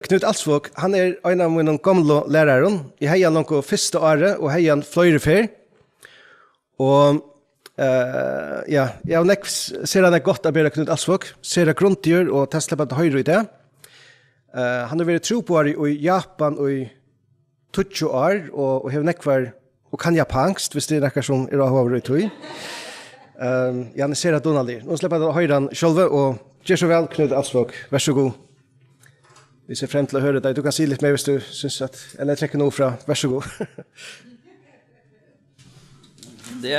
Knut Alsvåg, han en av mine gamle lærere. Jeg heier han noe første året, og heier han flere fer. Og ja, jeg ser han godt av Knut Alsvåg, ser han grundigere og testet på høyre i det. Han har vært tro på i Japan og i 20 år, og har nekvar, og kan japansk, hvis det noe som av over i tog. Ja, han ser at Donald Nå slipper jeg høyre han selv, og gjør så vel, Knut Alsvåg. Vær så god. Vi ser frem til å høre deg. Du kan si litt mer hvis du synes at, eller trekker noe fra. Vær så god. Det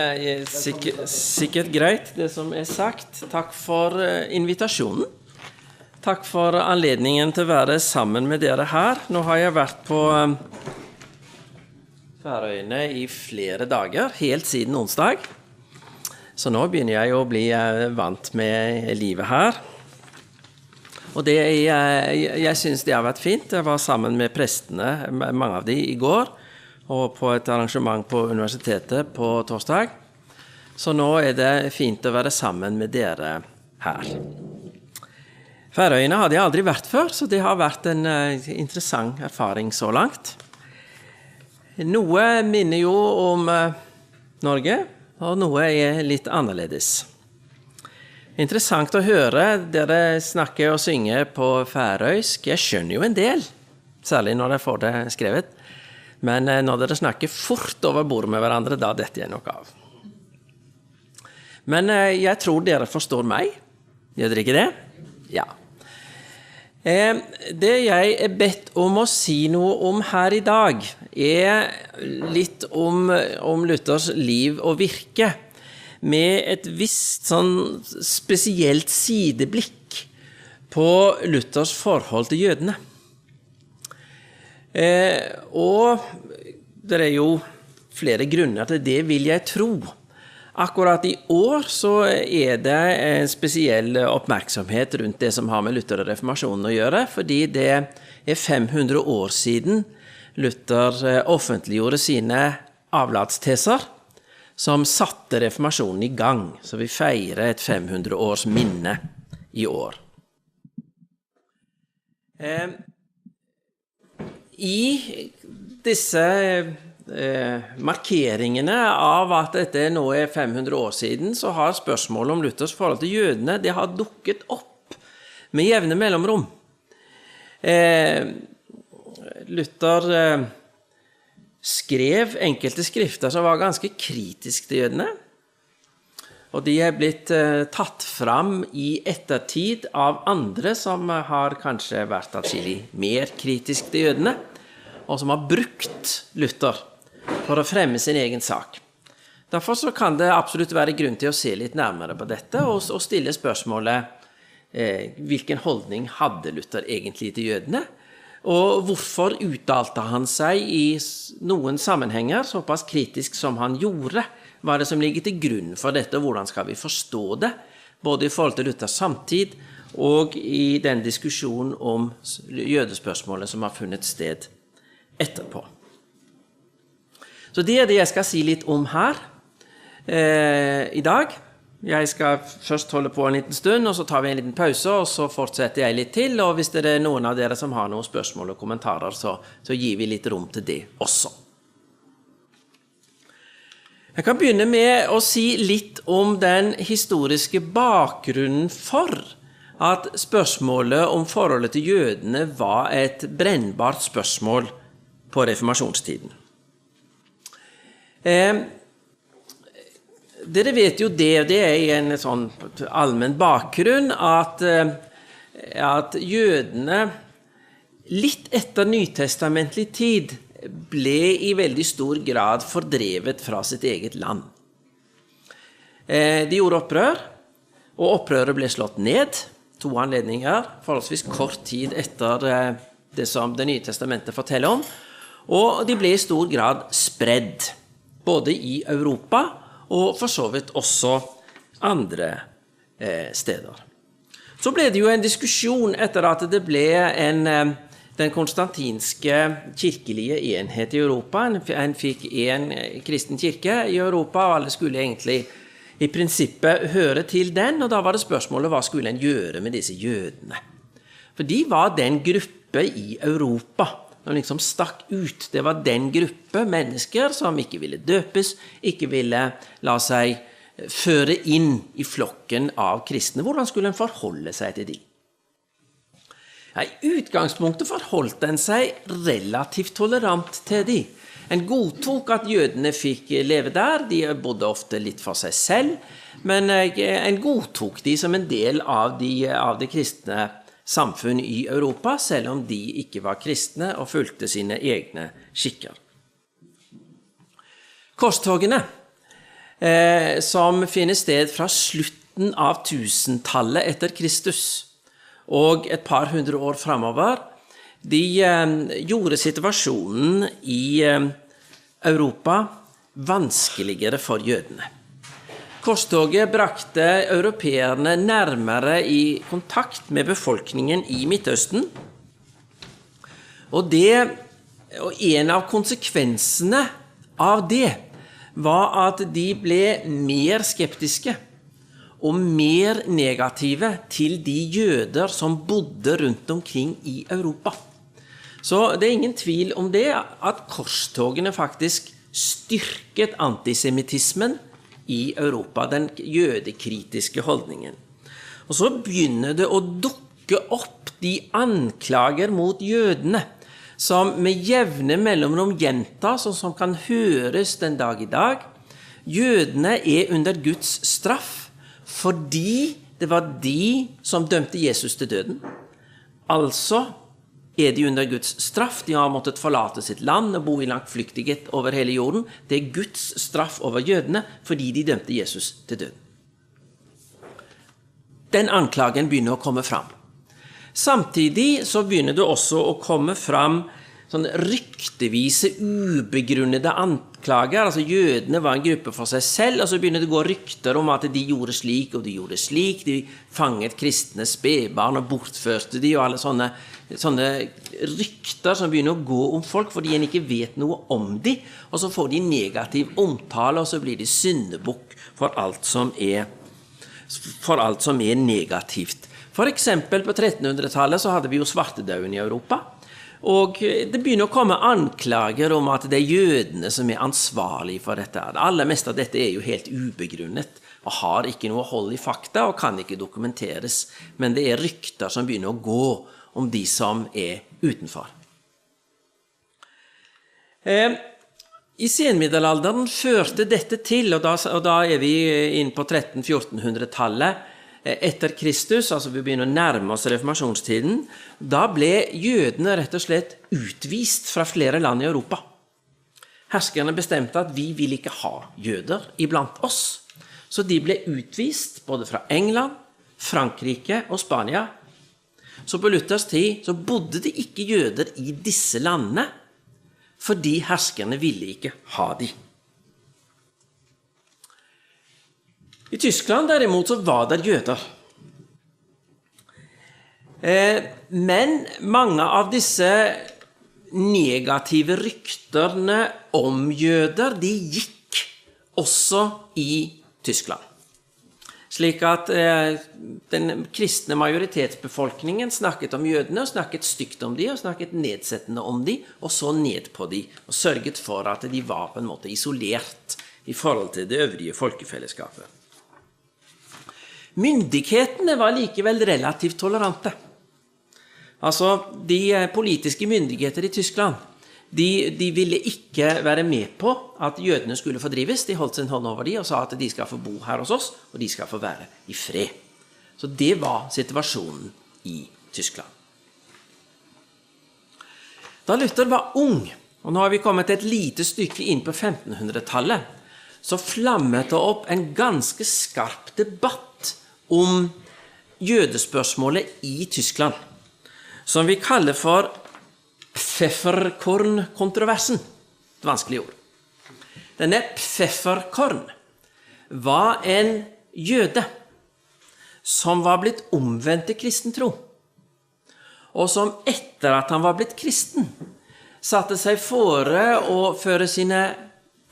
sikkert greit, det som sagt. Takk for invitasjonen. Takk for anledningen til å være sammen med dere her. Nå har jeg vært på Færøyene i flere dager, helt siden onsdag. Så nå begynner jeg å bli vant med livet her. Og jeg synes det har vært fint. Jeg var sammen med prestene, mange av de, i går, og på et arrangement på universitetet på torsdag. Så nå det fint å være sammen med dere her. Færøyene hadde jeg aldri vært før, så det har vært en interessant erfaring så langt. Noe minner jo om Norge, og noe litt annerledes. Interessant å høre dere snakke og synge på færøysk. Jeg skjønner jo en del, særlig når jeg får det skrevet. Men når dere snakker fort over bordet med hverandre, da detter jeg nok av. Men jeg tror dere forstår meg. Gjør dere ikke det? Ja. Det jeg bedt om å si noe om her i dag, litt om Luthers liv og virke, med et visst sånn spesielt sideblikk på Luthers forhold til jødene. Og det jo flere grunner til det, vil jeg tro. Akkurat i år så det en spesiell oppmerksomhet rundt det som har med Luther og reformasjonen å gjøre, fordi det 500 år siden Luther offentliggjorde sine avlatsteser, som satte reformasjonen i gang, så vi feirer et 500 års minne i år. I disse markeringene av at dette nå 500 år siden, så har spørsmålet om Luthers forhold til jødene, det har dukket opp med jevne mellomrom. Luther skrev enkelte skrifter som var ganske kritiske til jødene, og de blitt tatt fram i ettertid av andre som har kanskje vært atskillig mer kritiske til jødene, og som har brukt Luther for å fremme sin egen sak. Derfor så kan det absolutt være grunn til å se litt nærmere på dette, og stille spørsmålet hvilken holdning hadde Luther egentlig til jødene, og hvorfor uttalte han seg i noen sammenhenger såpass kritisk som han gjorde? Hva det som ligger til grunn for dette, og hvordan skal vi forstå det? Både i forhold til Luthers samtid og i den diskusjonen om jødespørsmålet som har funnet sted etterpå. Så det det jeg skal si litt om her i dag. Jeg skal først holde på en liten stund, og så tar vi en liten pause, og så fortsetter jeg litt til, og hvis det noen av dere som har noen spørsmål og kommentarer, så gir vi litt rom til det også. Jeg kan begynne med å si litt om den historiske bakgrunnen for at spørsmålet om forholdet til jødene var et brennbart spørsmål på reformasjonstiden. Dere vet jo det en sånn allmenn bakgrunn, at jødene litt etter nytestamentlig tid ble i veldig stor grad fordrevet fra sitt eget land. De gjorde opprør, og opprøret ble slått ned, 2 anledninger, forholdsvis kort tid etter det som det nye testamentet forteller om, og de ble i stor grad spredd, både i Europa og for så vidt også andre steder. Så ble det jo en diskusjon etter at det ble den konstantinske kirkelige enhet i Europa. En fikk en kristen kirke i Europa, og alle skulle egentlig i prinsippet høre til den, og da var det spørsmålet hva skulle en gjøre med disse jødene. For de var den gruppe gruppe i Europa. De liksom stakk ut. Det var den gruppe mennesker som ikke ville døpes, ikke ville la seg føre inn i flokken av kristne. Hvordan skulle en forholde seg til de? Ja, i utgangspunktet forholdt den seg relativt tolerant til de. En godtok at jødene fikk leve der, de bodde ofte litt for seg selv, men en godtok de som en del av det kristne samfunn i Europa, selv om de ikke var kristne og fulgte sine egne skikker. Korstogene, som finner sted fra slutten av 1000-tallet etter Kristus, og et par hundre år fremover, de gjorde situasjonen i Europa vanskeligere for jødene. Korstoget brakte europeerne nærmere i kontakt med befolkningen i Midtøsten, og en av konsekvensene av det var at de ble mer skeptiske og mer negative til de jøder som bodde rundt omkring i Europa. Så det er ingen tvil om det, at korstogene faktisk styrket antisemittismen i Europa, den jødekritiske holdningen. Og så begynner det å dukke opp de anklager mot jødene, som med jevne mellomrom gjentas, og som kan høres den dag i dag. Jødene er under Guds straff, fordi det var de som dømte Jesus til døden. Altså er de under Guds straff, de har måttet forlate sitt land og bo i langflyktighet over hele jorden. Det er Guds straff over jødene, fordi de dømte Jesus til døden. Den anklagen begynner å komme fram. Samtidig så begynner det også å komme fram sånn ryktevise, ubegrunnede anklager. Altså jødene var en gruppe for seg selv, og så begynner det å gå rykter om at de gjorde slik og de gjorde slik. De fanget kristne spedbarn og bortførte de, og alle sånne rykter som begynner å gå om folk fordi en ikke vet noe om de, og så får de negativ omtale, og så blir de syndebukk for alt som er negativt. For eksempel på 1300-tallet så hadde vi jo svartedauden i Europa, og det begynner å komme anklager om at det er jødene som er ansvarlige for dette. Det aller meste av dette er jo helt ubegrunnet, og har ikke noe hold i fakta, og kan ikke dokumenteres. Men det er rykter som begynner å gå om de som er utenfor. I senmiddelalderen førte dette til, og da er vi inn på 1300-1400-tallet, etter Kristus, altså vi begynner å nærme oss reformasjonstiden, da ble jødene rett og slett utvist fra flere land i Europa. Herskerne bestemte at vi vil ikke ha jøder iblant oss, så de ble utvist både fra England, Frankrike og Spania. Så på Luthers tid så bodde det ikke jøder i disse landene, fordi herskerne ville ikke ha de. I Tyskland derimot så var det jøder. Men mange av disse negative rykterne om jøder, de gikk også i Tyskland. Slik at den kristne majoritetsbefolkningen snakket om jødene, og snakket stygt om de, og snakket nedsettende om de, og så ned på de, og sørget for at de var på en måte isolert i forhold til det øvrige folkefellesskapet. Myndighetene var likevel relativt tolerante. Altså, de politiske myndigheter i Tyskland, de ville ikke være med på at jødene skulle fordrives. De holdt sin hånd over de og sa at de skal få bo her hos oss, og de skal få være i fred. Så det var situasjonen i Tyskland. Da Luther var ung, og nå har vi kommet et lite stykke inn på 1500-tallet, så flammet det opp en ganske skarp debatt om jødespørsmålet i Tyskland, som vi kaller for Pfefferkorn-kontroversen. Et vanskelig ord. Denne Pfefferkorn var en jøde som var blitt omvendt til kristen tro, og som etter at han var blitt kristen, satte seg fore å føre sine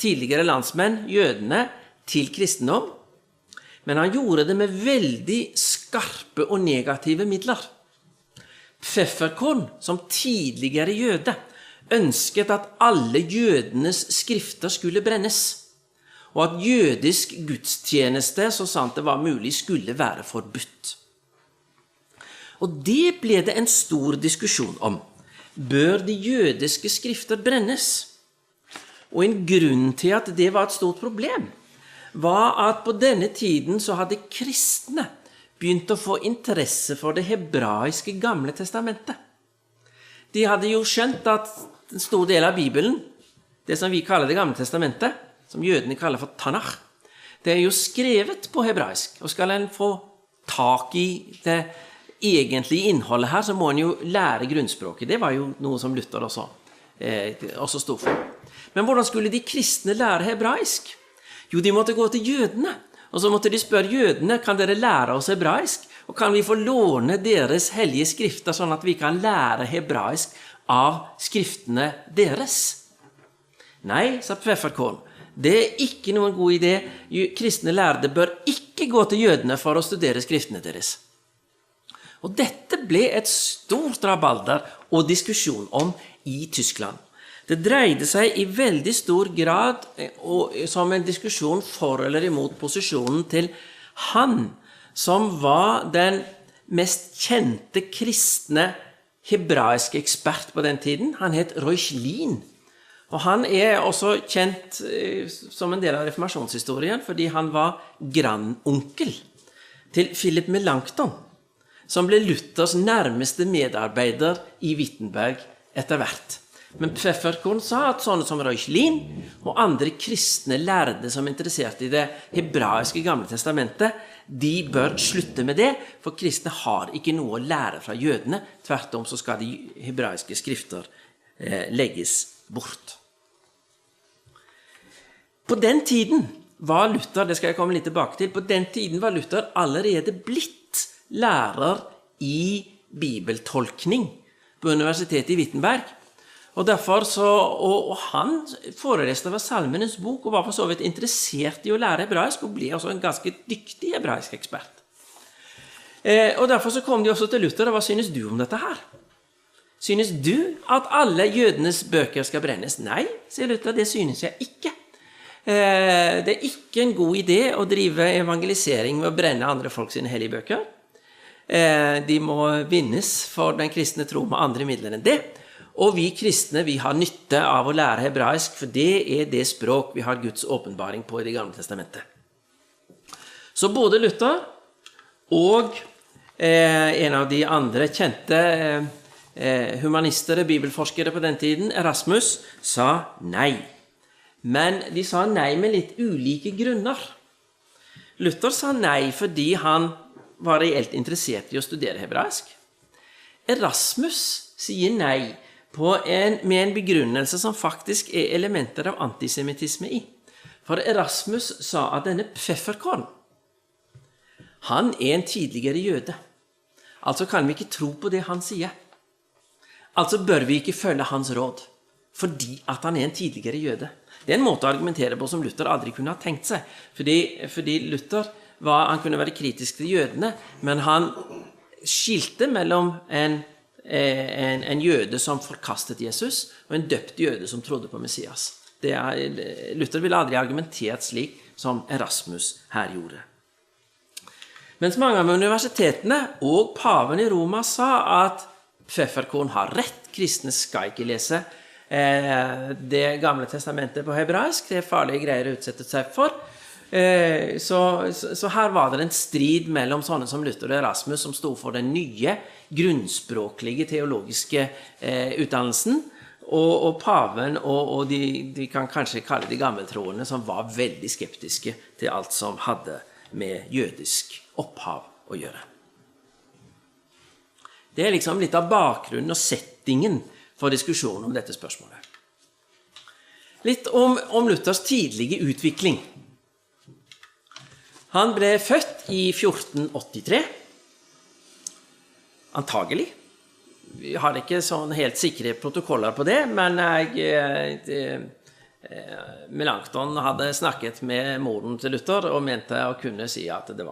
tidligere landsmenn, jødene, til kristendom, men han gjorde det med veldig skarpe og negative midler. Pfefferkorn, som tidligere jøde, ønsket at alle jødenes skrifter skulle brennes, og at jødisk gudstjeneste, så sant det var mulig, skulle være forbudt. Og det ble det en stor diskusjon om. Bør de jødiske skrifter brennes? Og en grunn til at det var et stort problem, var at på denne tiden så hadde kristne begynt å få interesse for det hebraiske gamle testamentet. De hadde jo skjønt at en stor del av Bibelen, det som vi kaller det gamle testamentet, som jødene kaller for Tanakh, det jo skrevet på hebraisk, og skal en få tak i det egentlige innholdet her, så må en jo lære grunnspråket. Det var jo noe som Luther også stod for. Men hvordan skulle de kristne lære hebraisk? Jo, de måtte gå til jødene, og så måtte de spørre jødene, kan dere lære oss hebraisk? Og kan vi få låne deres hellige skrifter, sånn at vi kan lære hebraisk av skriftene deres? Nei, sa Pfefferkorn, det ikke noen god idé. Kristne lærde bør ikke gå til jødene for å studere skriftene deres. Og dette ble et stort rabalder og diskusjon om i Tyskland. Det dreide seg i veldig stor grad som en diskusjon for eller imot posisjonen til han, som var den mest kjente kristne hebraiske ekspert på den tiden. Han het Reuchlin. Og han også kjent som en del av reformasjonshistorien, fordi han var grandonkel til Philip Melanchthon, som ble Luthers nærmeste medarbeider i Wittenberg etter hvert. Men Pfefferkorn sa at sånne som Reuchlin og andre kristne lærde som interesserte i det hebraiske gamle testamentet, de bør slutte med det, for kristne har ikke noe å lære fra jødene. Tvert om så skal de hebraiske skrifter legges bort. På den tiden var Luther, det skal jeg komme litt tilbake til, på den tiden var Luther allerede blitt lærer i bibeltolkning på universitetet i Wittenberg. Og derfor og han foreleste over Salmenes bok, og var for så vidt interessert i å lære hebraisk, og ble også en ganske dyktig hebraisk ekspert. Og derfor så kom de også til Luther, og hva synes du om dette her? Synes du at alle jødenes bøker skal brennes? Nei, sier Luther, det synes jeg ikke. Det ikke en god idé å drive evangelisering ved å brenne andre folk sine hellige bøker. De må vinnes for den kristne tro med andre midler enn det. Og vi kristne, vi har nytte av å lære hebraisk, for det det språk vi har Guds åpenbaring på i det gamle testamentet. Så både Luther og en av de andre kjente humanister, bibelforskere på den tiden, Erasmus, sa nei. Men de sa nei med litt ulike grunner. Luther sa nei fordi han var reelt interessert i å studere hebraisk. Erasmus sier nei med en begrunnelse som faktisk elementer av antisemitisme i. For Erasmus sa at denne Pfefferkorn, han en tidligere jøde. Altså kan vi ikke tro på det han sier. Altså bør vi ikke følge hans råd, fordi at han en tidligere jøde. Det en måte å argumentere på som Luther aldri kunne ha tenkt seg, fordi Luther han kunne være kritisk til jødene, men han skilte mellom en jøde som forkastet Jesus, og en døpt jøde som trodde på Messias. Luther ville aldri argumentert slik som Erasmus her gjorde. Mens mange av universitetene og paven i Roma sa at Pfefferkorn har rett, kristne skal ikke lese det gamle testamentet på hebraisk, det farlige greier å utsette seg for. Så her var det en strid mellom sånne som Luther og Erasmus, som stod for den nye, grunnspråklige teologiske utdannelsen, og paven, og de kan kanskje kalle de gammeltroende, som var veldig skeptiske til alt som hadde med jødisk opphav å gjøre. Det liksom litt av bakgrunnen og settingen for diskusjonen om dette spørsmålet. Litt om Luthers tidlige utvikling. Han ble født i 1483, antagelig. Vi har ikke sånn helt sikre protokoller på det, men Melanchthon hadde snakket med moren til Luther og mente å kunne si at det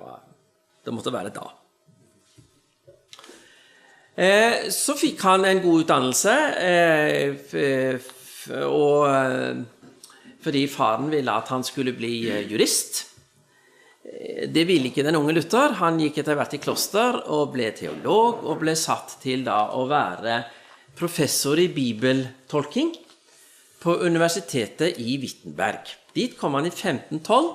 måtte være da. Så fikk han en god utdannelse, fordi faren ville at han skulle bli jurist. Det ville ikke den unge Luther. Han gikk etter hvert i kloster og ble teolog, og ble satt til da å være professor i bibeltolking på universitetet i Wittenberg. Dit kom han i 1512.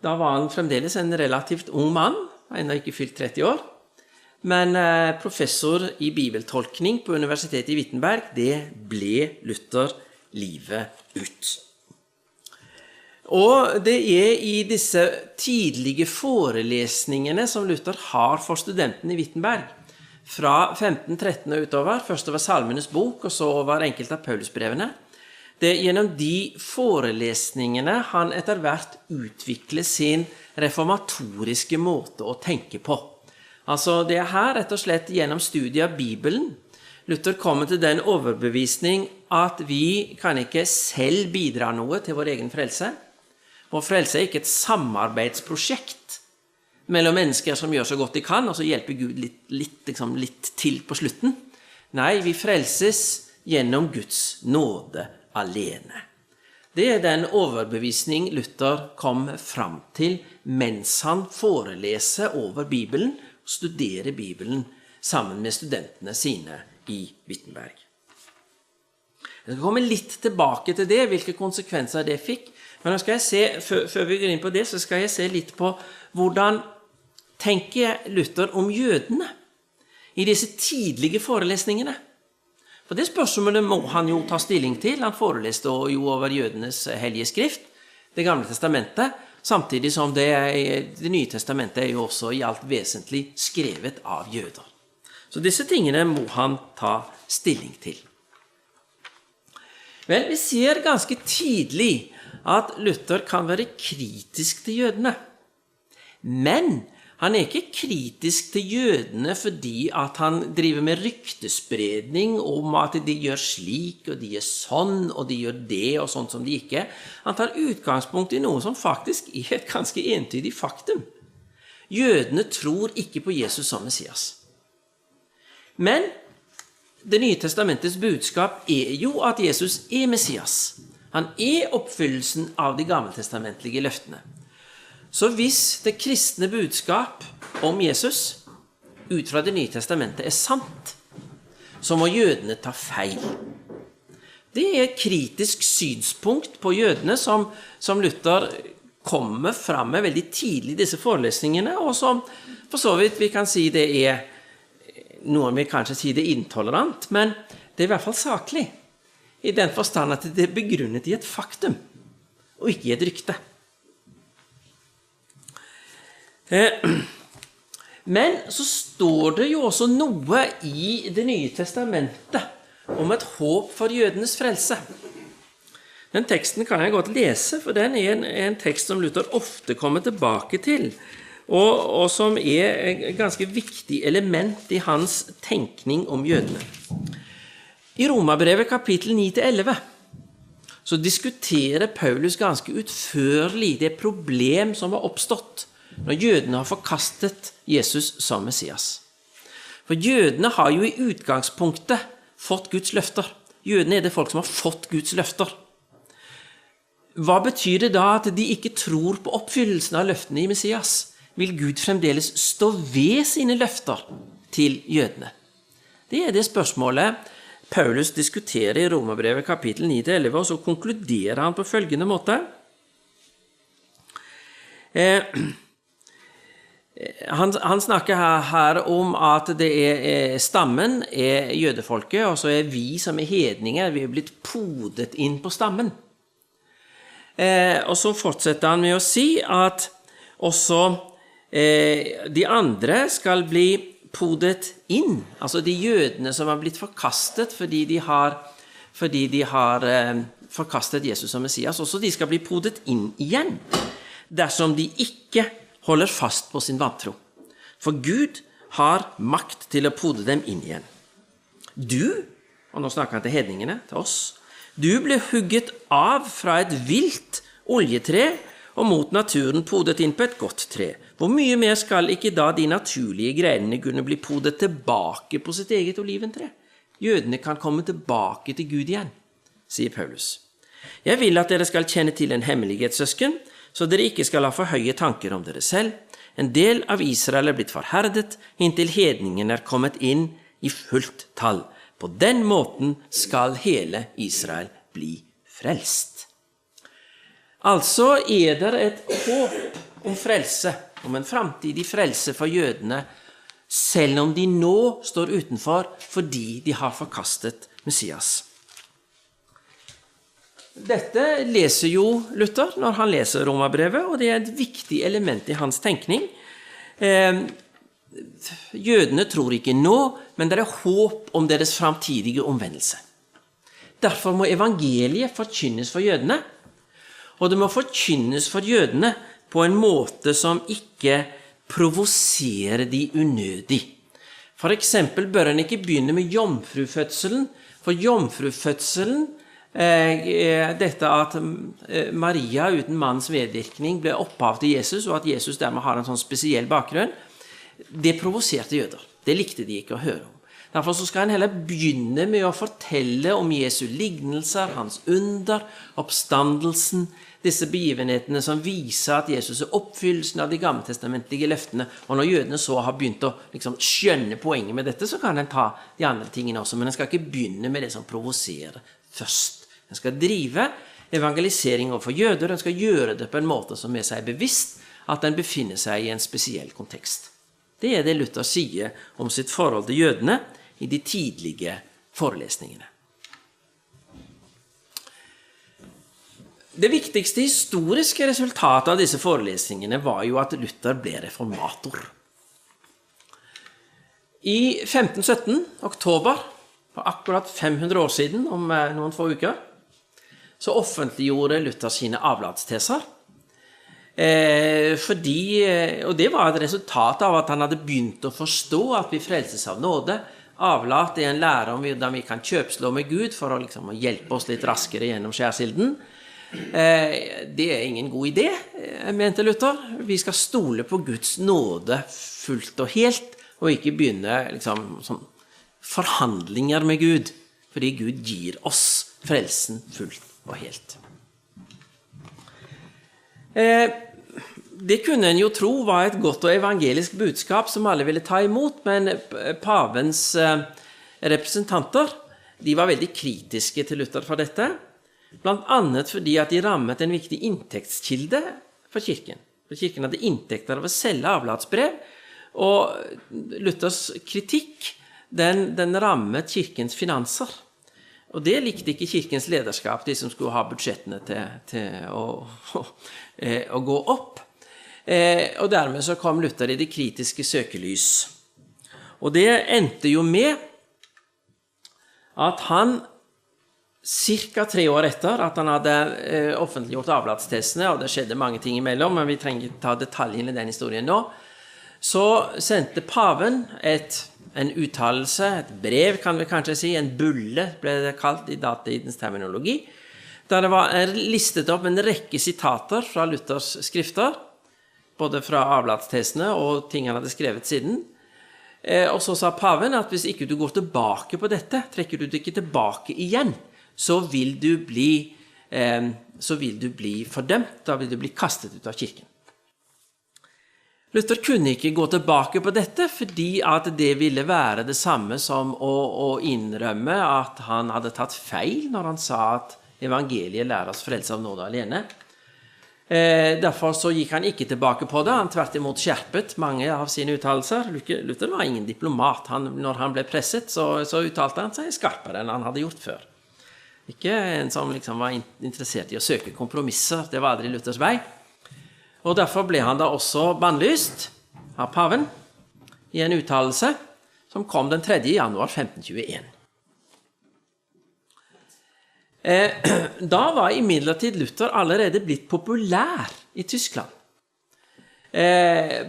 Da var han fremdeles en relativt ung mann, ennå ikke fylt 30 år. Men professor i bibeltolkning på universitetet i Wittenberg, det ble Luther livet ut. Og det i disse tidlige forelesningene som Luther har for studentene i Wittenberg, fra 1513 og utover, først over Salmenes bok, og så over enkelte av Paulusbrevene. Det gjennom de forelesningene han etter hvert utvikler sin reformatoriske måte å tenke på. Altså det her rett og slett gjennom studiet av Bibelen. Luther kommer til den overbevisning at vi kan ikke selv bidra noe til vår egen frelse. Vår frelse ikke et samarbeidsprosjekt mellom mennesker som gjør så godt de kan, og så hjelper Gud litt til på slutten. Nei, vi frelses gjennom Guds nåde alene. Det den overbevisning Luther kom fram til mens han foreleser over Bibelen, og studerer Bibelen sammen med studentene sine i Wittenberg. Jeg skal komme litt tilbake til det, hvilke konsekvenser det fikk. Men nå skal jeg se, før vi går inn på det, så skal jeg se litt på hvordan tenker Luther om jødene i disse tidlige forelesningene. For det spørsmålet må han jo ta stilling til. Han foreleste jo over jødenes hellige skrift, det gamle testamentet, samtidig som det nye testamentet jo også i alt vesentlig skrevet av jøder. Så disse tingene må han ta stilling til. Vel, vi ser ganske tidlig at Luther kan være kritisk til jødene. Men han ikke kritisk til jødene fordi at han driver med ryktespredning om at de gjør slik, og de gjør sånn, og de gjør det, og sånt som de ikke. Han tar utgangspunkt i noe som faktisk et ganske entydig faktum. Jødene tror ikke på Jesus som Messias. Men det nye testamentets budskap jo at Jesus Messias. Han oppfyllelsen av de gammeltestamentlige løftene. Så hvis det kristne budskap om Jesus ut fra det nye testamentet sant, så må jødene ta feil. Det et kritisk synspunkt på jødene som Luther kommer fram med veldig tidlig i disse forelesningene, og som for så vidt vi kan si det noen vil kanskje si det intolerant, men det i hvert fall saklig, i den forstand at det begrunnet i et faktum, og ikke i et rykte. Men så står det jo også noe i det nye testamentet om et håp for jødenes frelse. Den teksten kan jeg godt lese, for den en tekst som Luther ofte kommer tilbake til, og som et ganske viktig element i hans tenkning om jødene. I Romerbrevet kapittel 9-11 så diskuterer Paulus ganske utførlig det problem som var oppstått når jødene har forkastet Jesus som Messias. For jødene har jo i utgangspunktet fått Guds løfter. Jødene det folk som har fått Guds løfter. Hva betyr det da at de ikke tror på oppfyllelsen av løftene i Messias? Vil Gud fremdeles stå ved sine løfter til jødene? Det det spørsmålet Paulus diskuterer i Romerbrevet kapittel 9-11, og så konkluderer han på følgende måte. Han snakker her om at det stammen jødefolket, og så vi som hedninger, vi blitt podet inn på stammen. Og så fortsetter han med å si at også de andre skal bli podet inn, altså de jødene som har blitt forkastet fordi de har forkastet Jesus som Messias, også de skal bli podet inn igjen, dersom de ikke holder fast på sin vantro. For Gud har makt til å pode dem inn igjen. Du, og nå snakker han til hedningene, til oss, du ble hugget av fra et vilt oljetre, og mot naturen podet inn på et godt tre, Hvor mye mer skal ikke da de naturlige grenene kunne bli podet tilbake på sitt eget oliventre? Jødene kan komme tilbake til Gud igjen, sier Paulus. Jeg vil at dere skal kjenne til en hemmelighet, søsken, så dere ikke skal ha for høye tanker om dere selv. En del av Israel blitt forherdet, inntil hedningen kommet inn i fullt tall. På den måten skal hele Israel bli frelst. Altså det et håp om frelse, om en framtidig frelse for jødene, selv om de nå står utenfor fordi de har forkastet Messias. Dette leser jo Luther når han leser Romerbrevet, og det et viktig element i hans tenkning. Jødene tror ikke nå, men det håp om deres framtidige omvendelse. Derfor må evangeliet forkynnes for jødene, og det må forkynnes for jødene på en måte som ikke provoserer de unødig. For eksempel bør en ikke begynne med jomfrufødselen, for jomfrufødselen, dette at Maria uten mannens medvirkning ble opphav til Jesus, og at Jesus dermed har en sånn spesiell bakgrunn, det provoserte jøder. Det likte de ikke å høre om. Derfor så skal en heller begynne med å fortelle om Jesu lignelser, hans under, oppstandelsen, disse begivenhetene som viser at Jesus oppfyllelsen av de gammeltestamentlige løftene. Og når jødene så har begynt å skjønne poenget med dette, så kan en ta de andre tingene også, men en skal ikke begynne med det som provoserer først. En skal drive evangelisering overfor jøder, og en skal gjøre det på en måte som seg bevisst at den befinner seg i en spesiell kontekst. Det det Luther sier om sitt forhold til jødene i de tidlige forelesningene. Det viktigste historiske resultatet av disse forelesningene var jo at Luther ble reformator. I 1517, oktober, for akkurat 500 år siden, om noen få uker, så offentliggjorde Luther sine avlatsteser. Og det var et resultat av at han hadde begynt å forstå at vi frelses av nåde. Avlat en lære om hvordan vi kan kjøpslå med Gud for å hjelpe oss litt raskere gjennom skjærsilden. Det ingen god idé, mente Luther. Vi skal stole på Guds nåde fullt og helt, og ikke begynne forhandlinger med Gud, fordi Gud gir oss frelsen fullt og helt. Det kunne en jo tro var et godt og evangelisk budskap som alle ville ta imot, men pavens representanter, de var veldig kritiske til Luther for dette, blant annet fordi at de rammet en viktig inntektskilde for kirken. For kirken hadde inntekter av å selge avlatsbrev, og Luthers kritikk, den rammet kirkens finanser. Og det likte ikke kirkens lederskap, de som skulle ha budsjettene til å gå opp. Og dermed så kom Luther i det kritiske søkelys. Og det endte jo med at han cirka 3 år etter at han hadde offentliggjort avlatstestene, og det skjedde mange ting imellom, men vi trenger ikke ta detaljene i den historien nå, så sendte paven en uttalelse, et brev kan vi kanskje si, en bulle ble det kalt i datidens terminologi, der det var listet opp en rekke sitater fra Luthers skrifter, både fra avlatstestene og ting han hadde skrevet siden. Og så sa paven at hvis ikke du går tilbake på dette, trekker du det ikke tilbake igjen, så vil du bli fordømt, da vil du bli kastet ut av kirken. Luther kunne ikke gå tilbake på dette, fordi at det ville være det samme som å innrømme at han hadde tatt feil når han sa at evangeliet lærer oss frelse av nåde alene. Derfor så gikk han ikke tilbake på det, han tvert imot skjerpet mange av sine uttalelser. Luther var ingen diplomat, når han ble presset så uttalte han seg skarpere enn han hadde gjort før. Ikke en som var interessert i å søke kompromisser, det var aldri Luthers vei. Og derfor ble han da også bannlyst av paven i en uttalelse som kom den 3. januar 1521. Da var imidlertid Luther allerede blitt populær i Tyskland.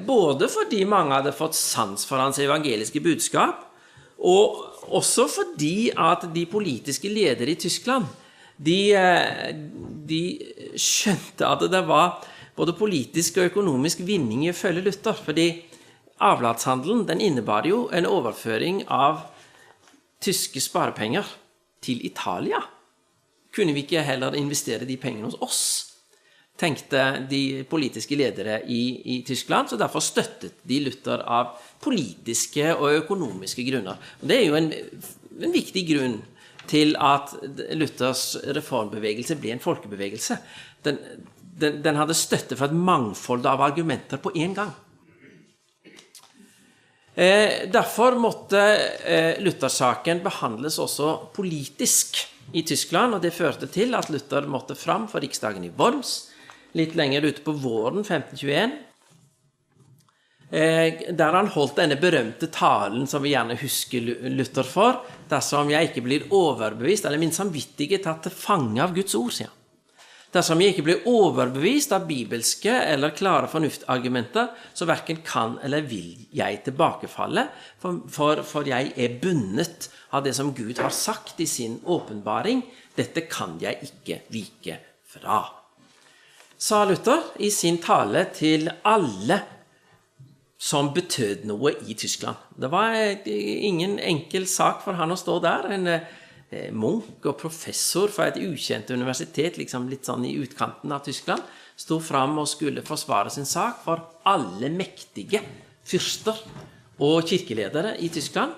Både fordi mange hadde fått sans for hans evangeliske budskap, og også fordi at de politiske ledere i Tyskland, de skjønte at det var både politisk og økonomisk vinning i å følge Luther, fordi avlatshandelen, den innebar jo en overføring av tyske sparepenger til Italia. Kunne vi ikke heller investere de pengene hos oss, tenkte de politiske ledere i Tyskland, så derfor støttet de Luther av politiske og økonomiske grunner. Og det er jo en viktig grunn til at Luthers reformbevegelse ble en folkebevegelse. Den hadde støtte for et mangfold av argumenter på en gang. Derfor måtte Luthersaken behandles også politisk i Tyskland, og det førte til at Luther måtte fram for riksdagen i Worms, litt lenger ute på våren 1521, der han holdt denne berømte talen som vi gjerne husker Luther for, dersom jeg ikke blir overbevist, eller min samvittighet tatt til fange av Guds ord, sier han. Dersom jeg ikke blir overbevist av bibelske eller klare fornuftargumenter, så hverken kan eller vil jeg tilbakefalle, for jeg er bundet av det som Gud har sagt i sin åpenbaring. Dette kan jeg ikke vike fra. Sa Luther i sin tale til alle som betød noe i Tyskland. Det var ingen enkel sak for han å stå der, en munk og professor fra et ukjent universitet, liksom litt sånn i utkanten av Tyskland, stod fram og skulle forsvare sin sak for alle mektige fyrster og kirkeledere i Tyskland.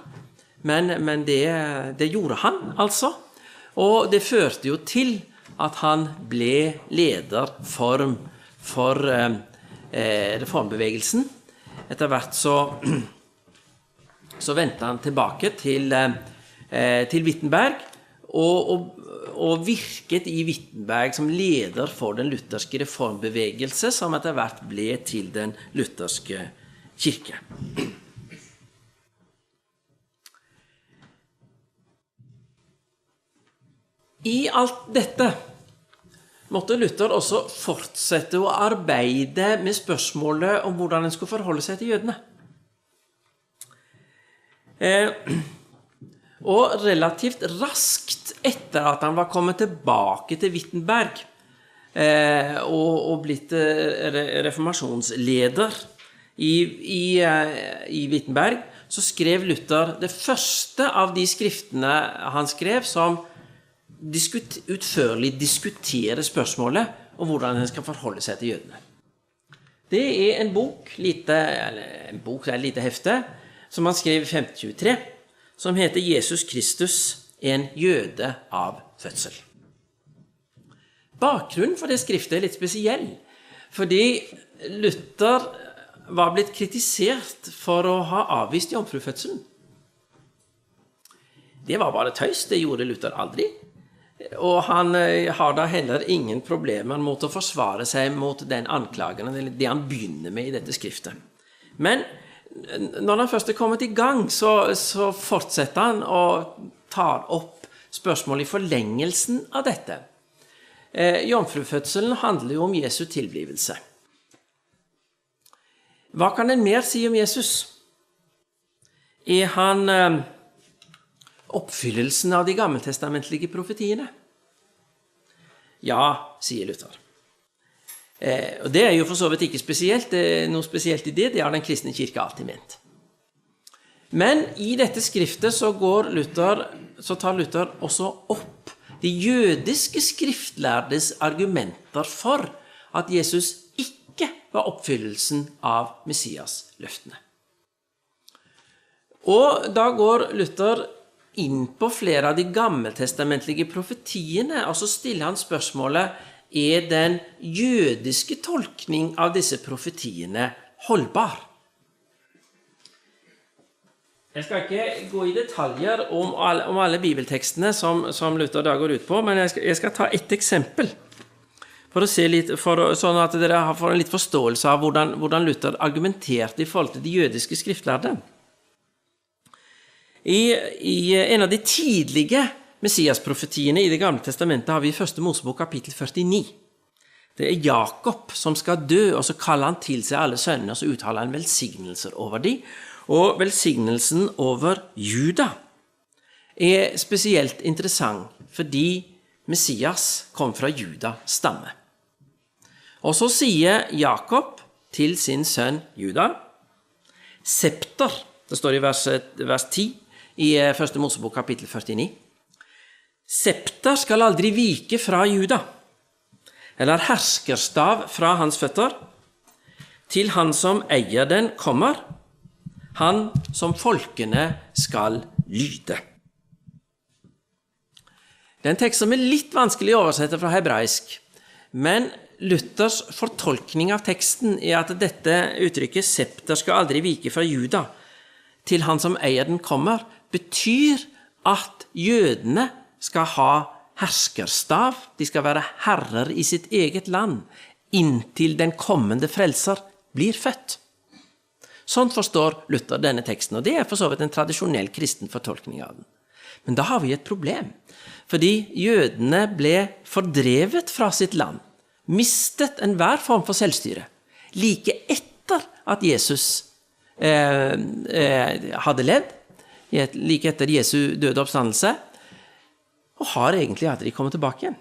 Men det gjorde han, altså. Og det førte jo til at han ble leder for reformbevegelsen. Etter hvert så vendte han tilbake til Wittenberg og virket i Wittenberg som leder for den lutherske reformbevegelse, som etter hvert ble til den lutherske kirke. I alt dette måtte Luther også fortsette å arbeide med spørsmålet om hvordan han skulle forholde seg til jødene. Og relativt raskt etter at han var kommet tilbake til Wittenberg og blitt reformasjonsleder i Wittenberg, så skrev Luther det første av de skriftene han skrev som utførlig diskutere spørsmålet om hvordan han skal forholde seg til jødene. Det er en bok, et lite hefte, som han skrev i 1523, som heter Jesus Kristus, en jøde av fødsel. Bakgrunnen for det skriftet er litt spesiell, fordi Luther var blitt kritisert for å ha avvist jomfrufødselen. Det var bare tøys, det gjorde Luther aldri. Og han har da heller ingen problemer mot å forsvare seg mot den anklagen, eller det han begynner med i dette skriftet. Men når han først er kommet i gang, så fortsetter han og tar opp spørsmål i forlengelsen av dette. Jomfrufødselen handler jo om Jesu tilblivelse. Hva kan en mer si om Jesus? Er han oppfyllelsen av de gammeltestamentlige profetiene? Ja, sier Luther. Og det er jo for så vidt ikke spesielt, det er noe spesielt i det har den kristne kirke alltid ment. Men i dette skriftet så tar Luther også opp de jødiske skriftlærdes argumenter for at Jesus ikke var oppfyllelsen av Messias-løftene. Og da går Luther inn på flere av de gammeltestamentlige profetiene, og så stiller han spørsmålet, er den jødiske tolkning av disse profetiene holdbar? Jeg skal ikke gå i detaljer om alle bibeltekstene som Luther da går ut på, men jeg skal ta et eksempel for å se litt, sånn at dere får en litt forståelse av hvordan Luther argumenterte i forhold til de jødiske skriftlærde. I en av de tidlige Messias-profetiene i det gamle testamentet har vi i første Mosebok kapittel 49. Det er Jakob som skal dø, og så kaller han til seg alle sønnene, og så uttaler han velsignelser over dem. Og velsignelsen over Juda er spesielt interessant, fordi Messias kom fra Juda stamme. Og så sier Jakob til sin sønn Juda, septer, det står i vers 10 i 1. Mosebok kapittel 49, septer skal aldri vike fra Juda, eller herskerstav fra hans føtter, til han som eier den kommer, han som folkene skal lyde. Det er en tekst som er litt vanskelig å oversette fra hebraisk, men Luthers fortolkning av teksten er at dette uttrykket septer skal aldri vike fra Juda, til han som eier den kommer, betyr at jødene skal ha herskerstav, de skal være herrer i sitt eget land, inntil den kommende frelser blir født. Sånn forstår Luther denne teksten, og det er for så vidt en tradisjonell kristen fortolkning av den. Men da har vi et problem, fordi jødene ble fordrevet fra sitt land, mistet enhver form for selvstyre, like etter at Jesus hadde levd, like etter Jesu døde oppstandelse, og har egentlig aldri kommet tilbake igjen.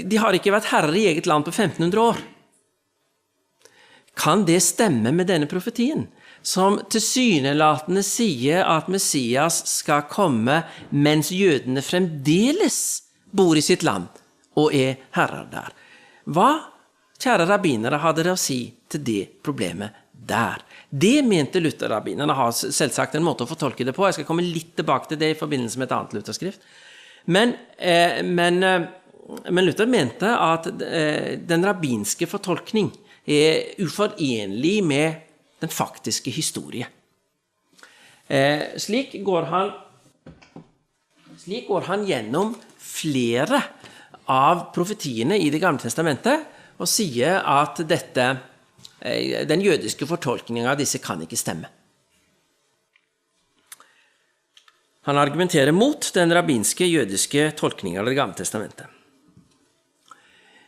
De har ikke vært herrer i eget land på 1500 år. Kan det stemme med denne profetien, som tilsynelatende sier at Messias skal komme mens jødene fremdeles bor i sitt land og er herrer der? Hva, kjære rabbinere, hadde det å si til det problemet der? Det mente Luther-rabbinerne har selvsagt en måte å fortolke det på. Jeg skal komme litt tilbake til det i forbindelse med et annet Luther-skrift. Men Luther mente at den rabbinske fortolkning er uforenlig med den faktiske historie. Slik går han gjennom flere av profetiene i Det gamle testamentet og sier at den jødiske fortolkningen av disse kan ikke stemme. Han argumenterer mot den rabbinske jødiske tolkningen av Det gamle testamentet.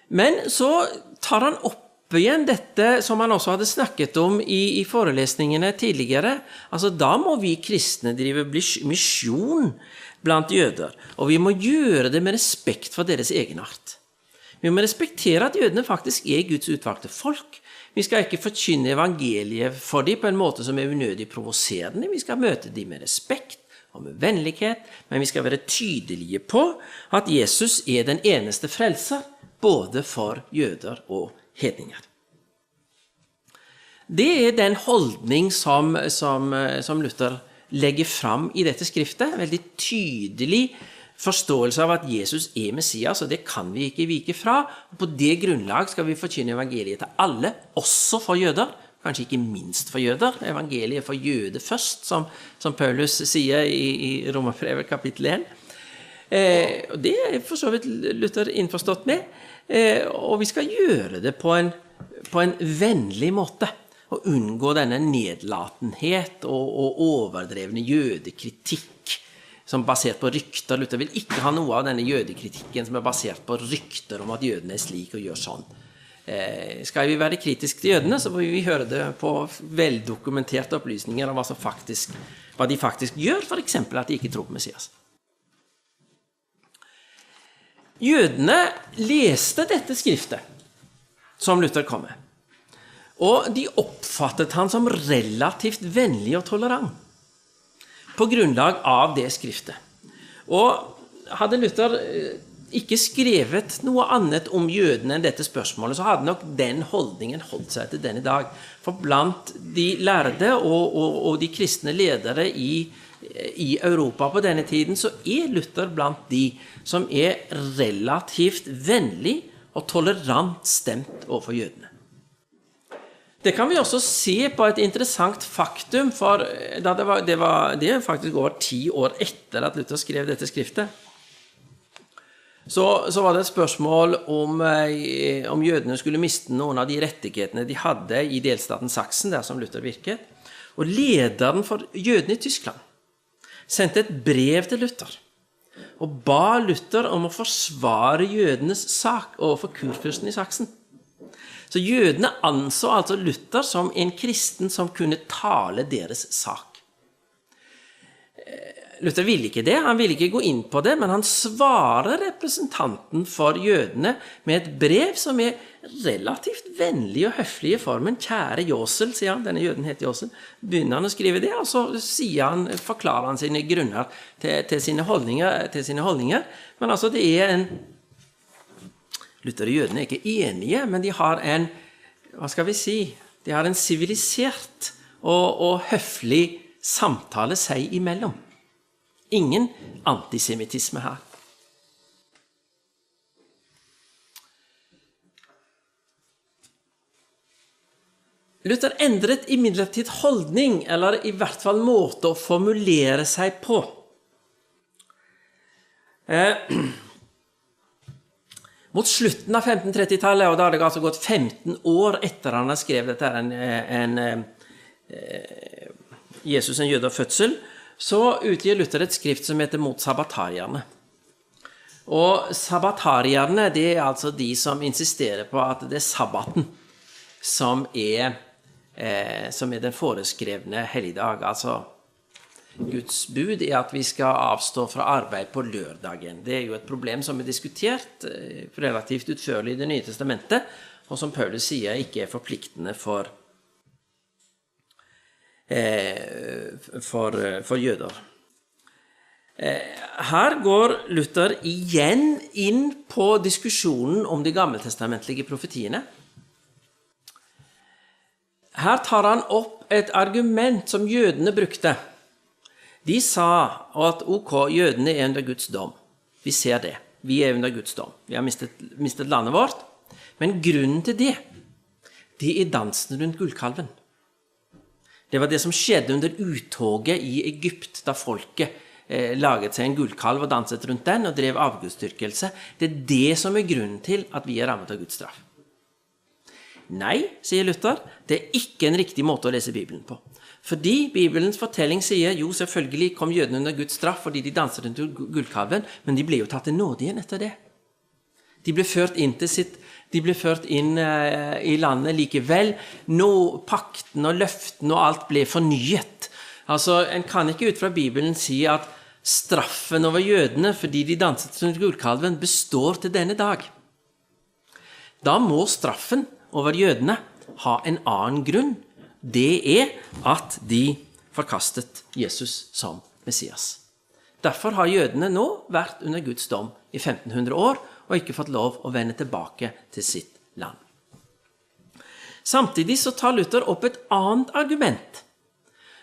Men så tar han opp igjen dette som han også hadde snakket om i forelesningene tidligere. Altså, da må vi kristne drive misjon blant jøder, og vi må gjøre det med respekt for deres egenart. Vi må respektere at jødene faktisk er Guds utvalgte folk. Vi skal ikke forkynne evangeliet for dem på en måte som er unødig provoserende. Vi skal møte dem med respekt og med vennlighet, men vi skal være tydelige på at Jesus er den eneste frelser, både for jøder og hedninger. Det er den holdning som Luther legger fram i dette skriftet, veldig tydelig forståelse av at Jesus er Messias, og det kan vi ikke vike fra. Og på det grunnlag skal vi forkynne evangeliet til alle, også for jøder, kanskje ikke minst for jøder. Evangeliet for jøder først, som Paulus sier i Romerbrevet kapittel 1. Og det er for så vidt Luther innforstått med, og vi skal gjøre det på en vennlig måte, og unngå denne nedlatenhet og overdrevne jødekritikk som er basert på rykter. Luther vil ikke ha noe av denne jødekritikken som er basert på rykter om at jødene er slik og gjør sånn. Skal vi være kritiske til jødene, så må vi høre det på veldokumenterte opplysninger om hva de faktisk gjør, for eksempel at de ikke tror på Messias. Jødene leste dette skriftet som Luther kom med, og de oppfattet han som relativt vennlig og tolerant på grunnlag av det skriftet. Og hadde Luther ikke skrevet noe annet om jødene enn dette spørsmålet, så hadde nok den holdningen holdt seg til denne dag. For blant de lærde og de kristne ledere i Europa på denne tiden, så er Luther blant de som er relativt vennlig og tolerant stemt overfor jødene. Det kan vi også se på et interessant faktum, for det er faktisk over 10 år etter at Luther skrev dette skriftet. Så var det et spørsmål om jødene skulle miste noen av de rettighetene de hadde i delstaten Sachsen, der som Luther virket. Og lederen for jødene i Tyskland sendte et brev til Luther og ba Luther om å forsvare jødenes sak overfor kurfyrsten i Sachsen. Så jødene anså altså Luther som en kristen som kunne tale deres sak. Luther ville ikke det, han ville ikke gå inn på det, men han svarer representanten for jødene med et brev som relativt vennlig og høflig i formen. Kjære Josel, sier han, denne jøden heter Josel. Begynner han å skrive det, og så forklarer han sine grunner til sine holdninger. Men altså, det en Luther og jødene ikke enige, men de har hva skal vi si, de har en sivilisert og høflig samtale seg imellom. Ingen antisemitisme her. Luther endret imidlertid holdning, eller i hvert fall måte å formulere seg på. Mot slutten av 1530-tallet, og da har det altså gått 15 år etter han har skrevet dette, Jesus en jøde av fødsel, så utgir Luther et skrift som heter Mot sabbatarierne. Og sabbatarierne, det altså de som insisterer på at det sabbaten som den foreskrevne helligdag. Altså, Guds bud at vi skal avstå fra arbeid på lørdagen. Det jo et problem som diskutert relativt utførlig i Det nye testamentet, og som Paulus sier ikke forpliktende for jøder. Her går Luther igjen inn på diskusjonen om de gammeltestamentlige profetiene. Her tar han opp et argument som jødene brukte. De sa at jødene under Guds dom. Vi ser det. Vi under Guds dom. Vi har mistet landet vårt. Men grunnen til det dansen rundt gullkalven. Det var det som skjedde under uttoget i Egypt, da folket laget seg en gullkalv og danset rundt den og drev avgudsdyrkelse. Det det som grunnen til at vi rammet av Guds straff. Nei, sier Luther, det ikke en riktig måte å lese Bibelen på. Fordi Bibelens fortelling sier, jo, selvfølgelig kom jødene under Guds straff fordi de danset rundt gullkalven, men de ble jo tatt til nåde igjen etter det. De ble ført inn i landet likevel. Pakten og løften og alt ble fornyet. Altså, en kan ikke ut fra Bibelen si at straffen over jødene fordi de danset rundt gullkalven består til denne dag. Da må straffen over jødene ha en annen grunn. Det at de forkastet Jesus som Messias. Derfor har jødene nå vært under Guds dom i 1500 år, og ikke fått lov å vende tilbake til sitt land. Samtidig så tar Luther opp et annet argument,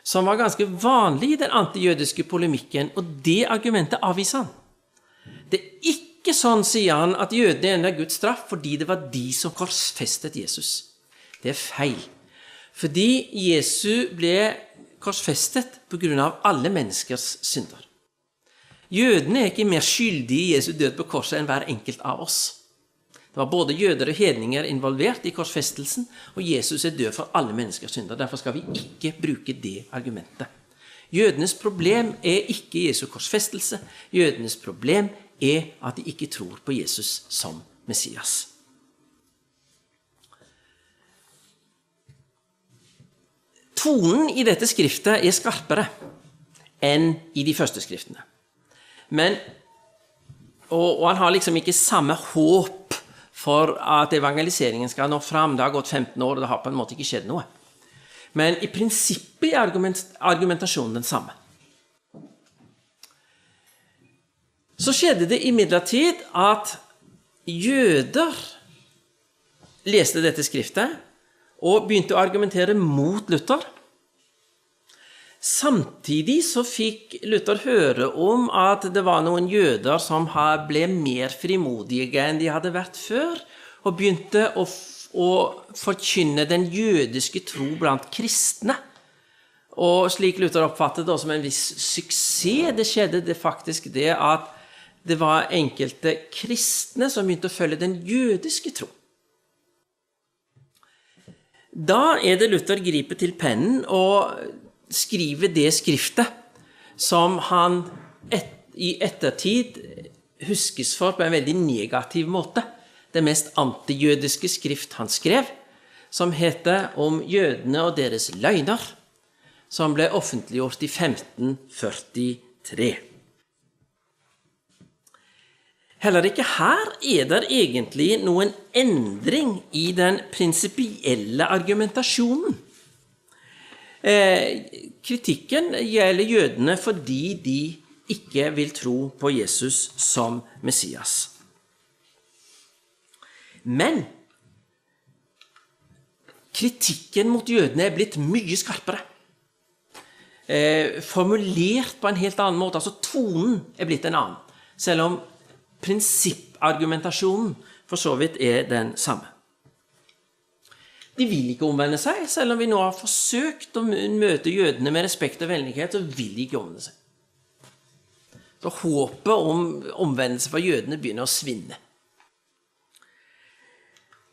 som var ganske vanlig i den antijødiske polemikken, og det argumentet avviser han. Det ikke sånn, sier han, at jødene under Guds straff fordi det var de som korsfestet Jesus. Det feil. Fordi Jesus ble korsfestet på grunn av alle menneskers synder. Jødene ikke mer skyldige i Jesu død på korset enn hver enkelt av oss. Det var både jøder og hedninger involvert i korsfestelsen, og Jesus død for alle menneskers synder. Derfor skal vi ikke bruke det argumentet. Jødenes problem ikke Jesu korsfestelse. Jødenes problem at de ikke tror på Jesus som Messias. Tonen i dette skriftet skarpere enn i de første skriftene. Men, og han har liksom ikke samme håp for at evangeliseringen skal nå fram. Det har gått 15 år, og det har på en måte ikke skjedd noe. Men i prinsippet argumentasjonen den samme. Så skjedde det imidlertid at jøder leste dette skriftet og begynte å argumentere mot Luther. Samtidig så fikk Luther høre om at det var noen jøder som ble mer frimodige enn de hadde vært før, og begynte å forkynne den jødiske tro blant kristne. Og slik Luther oppfattet det som en viss suksess, det skjedde faktisk det at det var enkelte kristne som begynte å følge den jødiske tro. Da det Luther griper til pennen og skriver det skriftet som han i ettertid huskes for på en veldig negativ måte. Det mest antijødiske skrift han skrev, som heter Om jødene og deres løgner, som ble offentliggjort i 3. Heller ikke her det egentlig noen endring i den prinsipielle argumentasjonen. Kritikken gjelder jødene fordi de ikke vil tro på Jesus som Messias. Men kritikken mot jødene blitt mye skarpere. Formulert på en helt annen måte, altså tonen blitt en annen, selv om prinsippargumentasjonen for så vidt den samme. De vil ikke omvende seg, selv om vi nå har forsøkt å møte jødene med respekt og vennlighet, så vil de ikke omvende seg. Så håpet om omvendelse for jødene begynner å svinne.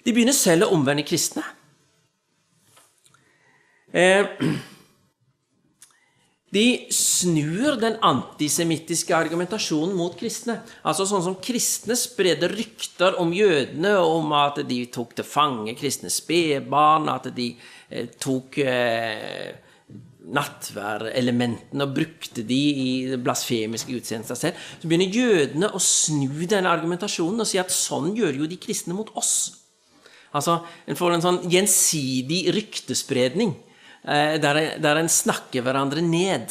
De begynner selv å omvende kristne. De snur den antisemittiske argumentasjonen mot kristne. Altså sånn som kristne spredde rykter om jødene, om at de tok til fange kristne spedbarn, at de tok nattværelementene og brukte de i blasfemiske utseendelser selv. Så begynner jødene å snu denne argumentasjonen og si at sånn gjør jo de kristne mot oss. Altså, en får en sånn gjensidig ryktespredning, der en snakker hverandre ned.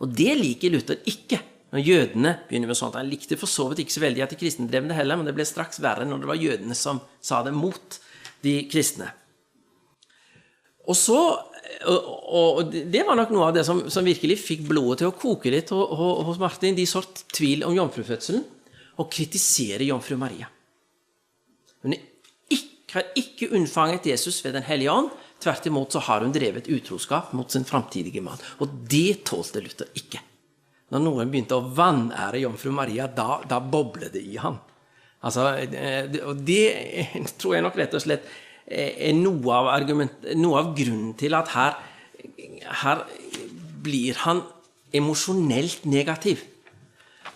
Og det liker Luther ikke. Når jødene begynner med sånt, han likte for så vidt ikke så veldig at de kristne drev det heller, men det ble straks verre når det var jødene som sa det mot de kristne. Og det var nok noe av det som virkelig fikk blodet til å koke litt hos Martin. De sårt tvil om jomfrufødselen og kritisere jomfru Maria. Hun har ikke unnfanget Jesus ved den hellige ånd, tvert imot så har hun drevet utroskap mot sin framtidige mann. Og det tålte Luther ikke. Når noen begynte å vanære jomfru Maria, da boblet det i ham. Altså, og det tror jeg nok rett og slett noe av grunnen til at her blir han emosjonelt negativ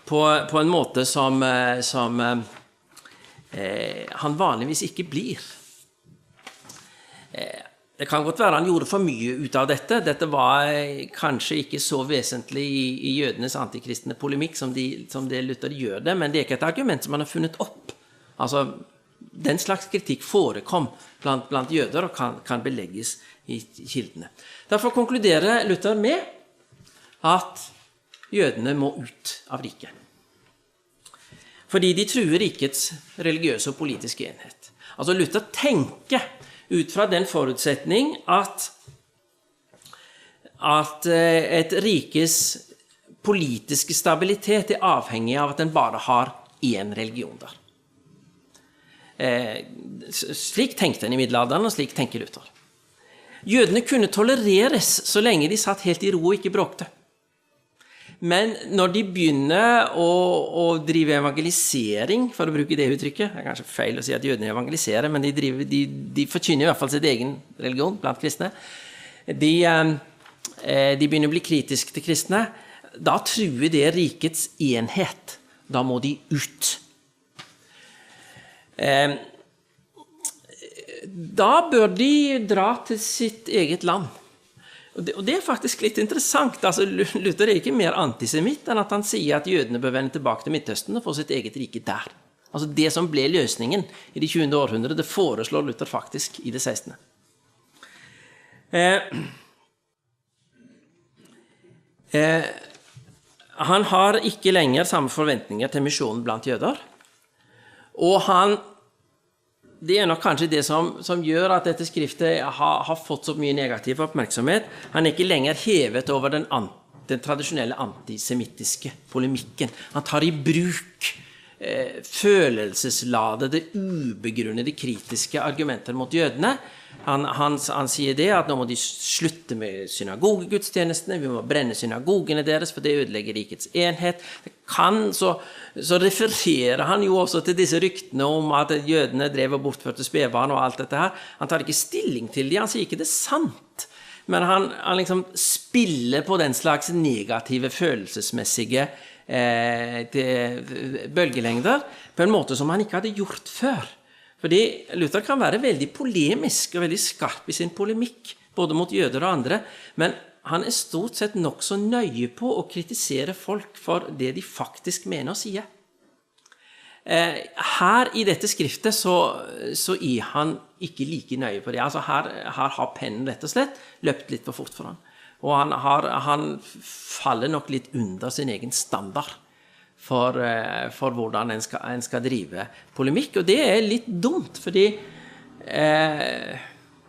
på en måte som han vanligvis ikke blir. Det kan godt være han gjorde for mye ut av dette. Dette var kanskje ikke så vesentlig i jødenes antikristne polemikk som det Luther gjør det, men det ikke et argument som han har funnet opp. Altså, den slags kritikk forekom blant jøder og kan belegges i kildene. Derfor konkluderer Luther med at jødene må ut av riket. Fordi de truer rikets religiøse og politiske enhet. Altså Luther tenker ut fra den forutsetning at et rikes politiske stabilitet avhengig av at den bare har én religion der. Slik tenkte en i middelalderen, og slik tenker Luther. Jødene kunne tolereres så lenge de satt helt i ro og ikke bråkte. Men når de begynner å drive evangelisering, for å bruke det uttrykket, det kanskje feil å si at jødene evangeliserer, men de forkynner i hvert fall sitt egen religion blant kristne. De begynner å bli kritiske til kristne. Da truer det rikets enhet. Da må de ut. Da bør de dra til sitt eget land. Og det faktisk litt interessant. Altså, Luther ikke mer antisemitt enn at han sier at jødene bør vende tilbake til Midtøsten og få sitt eget rike der. Altså det som ble løsningen i det 20. århundre, det foreslår Luther faktisk i det 16. Han har ikke lenger samme forventninger til misjonen blant jøder, og det nok kanskje det som gjør at dette skriftet har fått så mye negativ oppmerksomhet. Han ikke lenger hevet over den tradisjonelle antisemittiske polemikken. Han tar i bruk følelsesladede, ubegrunnede kritiske argumenter mot jødene. Han sier det at nå må de slutte med synagogegudstjenestene, vi må brenne synagogene deres, for det ødelegger rikets enhet. Så refererer han jo også til disse ryktene om at jødene drev og bortførte spedbarn og alt dette her. Han tar ikke stilling til det, han sier ikke det er sant, men han liksom spiller på den slags negative følelsesmessige bølgelengder på en måte som han ikke hadde gjort før. Fordi Luther kan være veldig polemisk og veldig skarp i sin polemikk, både mot jøder og andre, men han stort sett nok så nøye på å kritisere folk for det de faktisk mener og sier. Her i dette skriftet så han ikke like nøye på det. Altså her har pennen rett og slett løpt litt for fort for han. Og han faller nok litt under sin egen standard for hvordan en skal drive polemikk. Og det litt dumt, fordi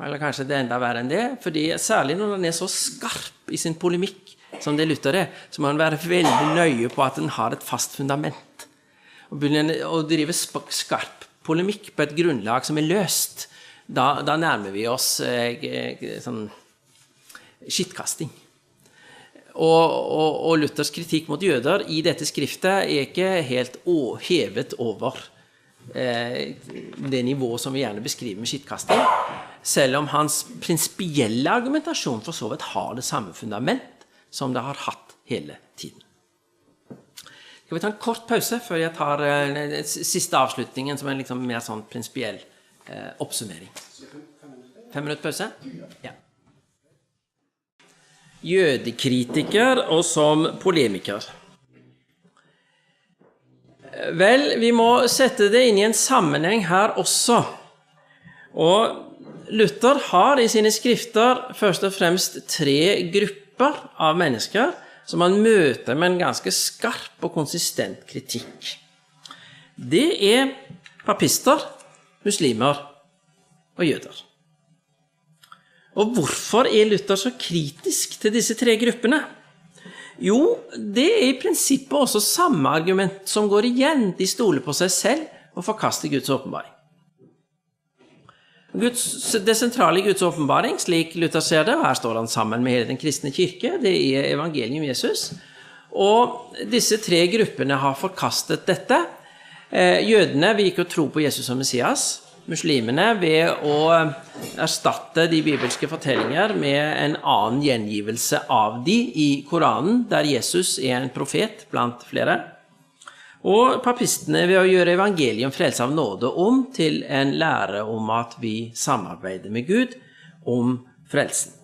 eller kanskje det enda verre enn det, fordi særlig når han så skarp i sin polemikk som det Luther så må han være veldig nøye på at den har et fast fundament. Og drive skarp polemikk på et grunnlag som løst, da nærmer vi oss sånn skittkasting. Og Luthers kritikk mot jøder i dette skriftet ikke helt hevet over det nivå som vi gjerne beskriver med skittkasting, selv om hans prinsipielle argumentasjon for så vidt har det samme fundament som det har hatt hele tiden. Skal vi ta en kort pause før jeg tar siste avslutningen som liksom mer sånn prinsipiell oppsummering. 5 minutter pause? Ja. Jødekritiker og som polemiker. Vel, vi må sette det inn i en sammenheng her også. Og Luther har i sine skrifter først og fremst 3 grupper av mennesker som han møter med en ganske skarp og konsistent kritikk. Det papister, muslimer og jøder. Og hvorfor Luther så kritisk til disse 3 gruppene? Jo, det i prinsippet også samme argument som går igjen. De stoler på seg selv og forkaster Guds åpenbaring. Det sentrale i Guds åpenbaring, slik Luther ser det, og her står han sammen med hele den kristne kirke, det evangelium Jesus, og disse 3 gruppene har forkastet dette. Jødene vil ikke tro på Jesus som Messias, muslimene ved å erstatte de bibelske fortellinger med en annen gjengivelse av de i Koranen, der Jesus en profet blant flere. Og papistene ved å gjøre evangelium frelse av nåde om til en lære om at vi samarbeider med Gud om frelsen.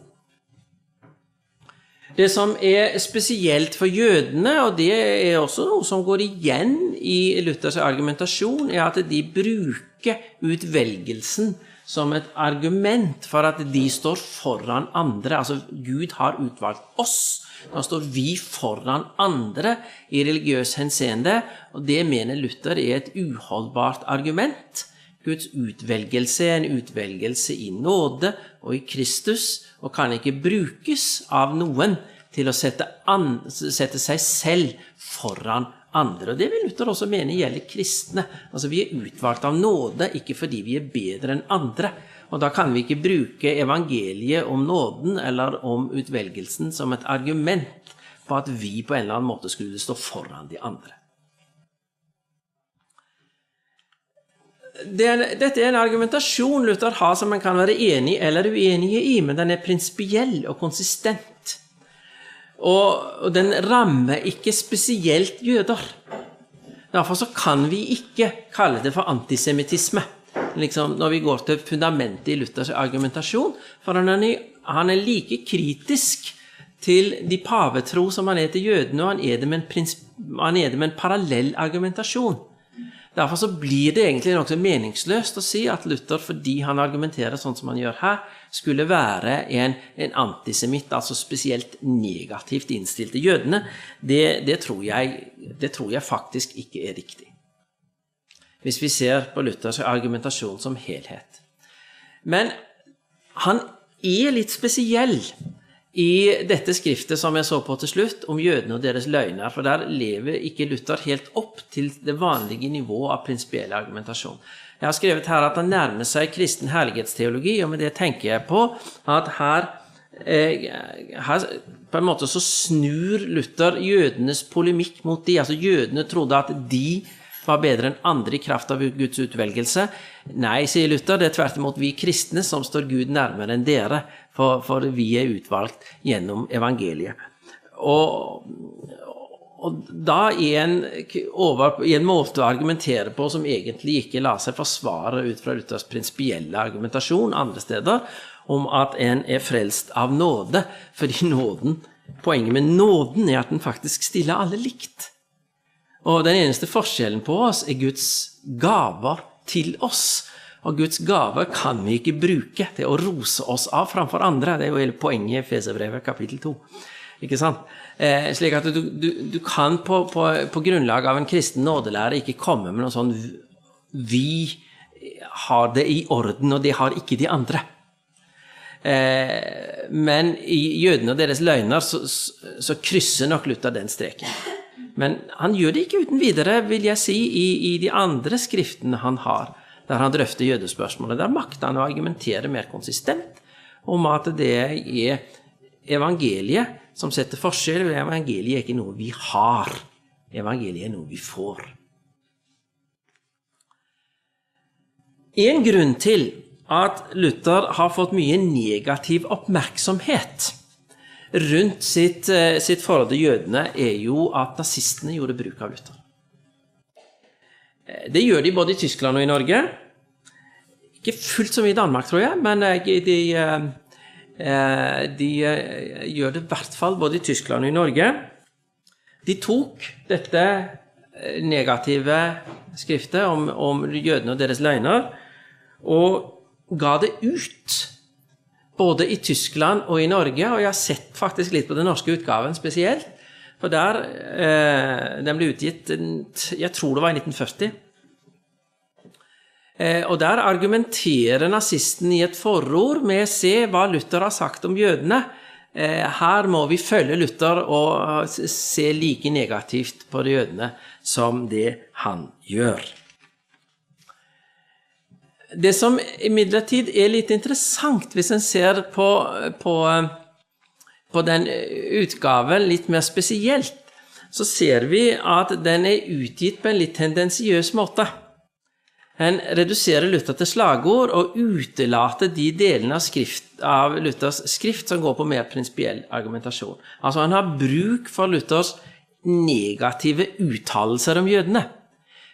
Det som spesielt for jødene, og det også noe som går igjen i Luthers argumentasjon, at de bruker utvelgelsen som et argument for at de står foran andre. Altså, Gud har utvalgt oss. Da står vi foran andre i religiøs henseende, og det mener Luther et uholdbart argument. Guds utvelgelse en utvelgelse i nåde og i Kristus, og kan ikke brukes av noen til å sette seg selv foran andre. Og det vil Luther også mene gjelder kristne. Altså vi utvalgt av nåde, ikke fordi vi bedre enn andre. Og da kan vi ikke bruke evangeliet om nåden eller om utvelgelsen som et argument på at vi på en eller annen måte skulle stå foran de andre. Dette en argumentasjon Luther har som man kan være enig eller uenig i, men den prinsipiell og konsistent. Og den rammer ikke spesielt jøder. Derfor så kan vi ikke kalle det for antisemitisme, liksom når vi går til fundamentet i Luthers argumentasjon, for han like kritisk til de pavetro som han til jødene, og han det med en parallell argumentasjon. Derfor så blir det egentlig nokså meningsløst å si at Luther, fordi han argumenterer sånn som han gjør her, skulle være en antisemitt, altså spesielt negativt innstilt til jødene. Det tror jeg faktisk ikke riktig. Hvis vi ser på Luthers argumentasjon som helhet. Men han litt spesiell i dette skriftet som jeg så på til slutt, om jødene og deres løgner, for der lever ikke Luther helt opp til det vanlige nivået av prinsipiell argumentasjon. Jeg har skrevet her at han nærmer seg kristen herlighetsteologi, og med det tenker jeg på at her på en måte så snur Luther jødenes polemikk mot de, altså jødene trodde at de var bedre enn andre i kraft av Guds utvelgelse. Nei, sier Luther, det tvert imot vi kristne som står Gud nærmere enn dere, for vi utvalgt gjennom evangeliet. Og da en måte å argumentere på som egentlig ikke la seg forsvare ut fra Luthers prinsipielle argumentasjon andre steder, om at en frelst av nåde, fordi poenget med nåden at den faktisk stiller alle likt. Og den eneste forskjellen på oss Guds gaver til oss. Og Guds gaver kan vi ikke bruke til å rose oss av framfor andre. Det jo hele poenget i Efeserbrevet kapittel 2. Ikke sant? Slik at du kan på grunnlag av en kristen nådelære ikke komme med noe sånn vi har det i orden, og det har ikke de andre. Men i jødene og deres løgner så krysser nok Luther den streken. Men han gjør det ikke uten videre, vil jeg si, i de andre skriftene han har, der han drøfter jødespørsmålet. Der makter han å argumentere mer konsistent om at det evangeliet som setter forskjell. Evangeliet ikke noe vi har. Evangeliet noe vi får. En grunn til at Luther har fått mye negativ oppmerksomhet rundt sitt forhold til jødene jo at nazistene gjorde bruk av Luther. Det gjør de både i Tyskland og i Norge. Ikke fullt så mye i Danmark, tror jeg, men de gjør det i hvert fall både i Tyskland og i Norge. De tok dette negative skriftet om jødene og deres løgner, og ga det ut, både i Tyskland og i Norge, og jeg har sett faktisk litt på den norske utgaven spesielt, for der, den ble utgitt, jeg tror det var i 1940, og der argumenterer nazisten i et forord med å se hva Luther har sagt om jødene. Her må vi følge Luther og se like negativt på jødene som det han gjør. Det som imidlertid litt interessant, hvis en ser på den utgaven litt mer spesielt, så ser vi at den utgitt på en litt tendensiøs måte. En reduserer Luther til slagord og utelater de delene av Luthers skrift som går på mer prinsipiell argumentasjon. Altså han har bruk for Luthers negative uttalelser om jødene,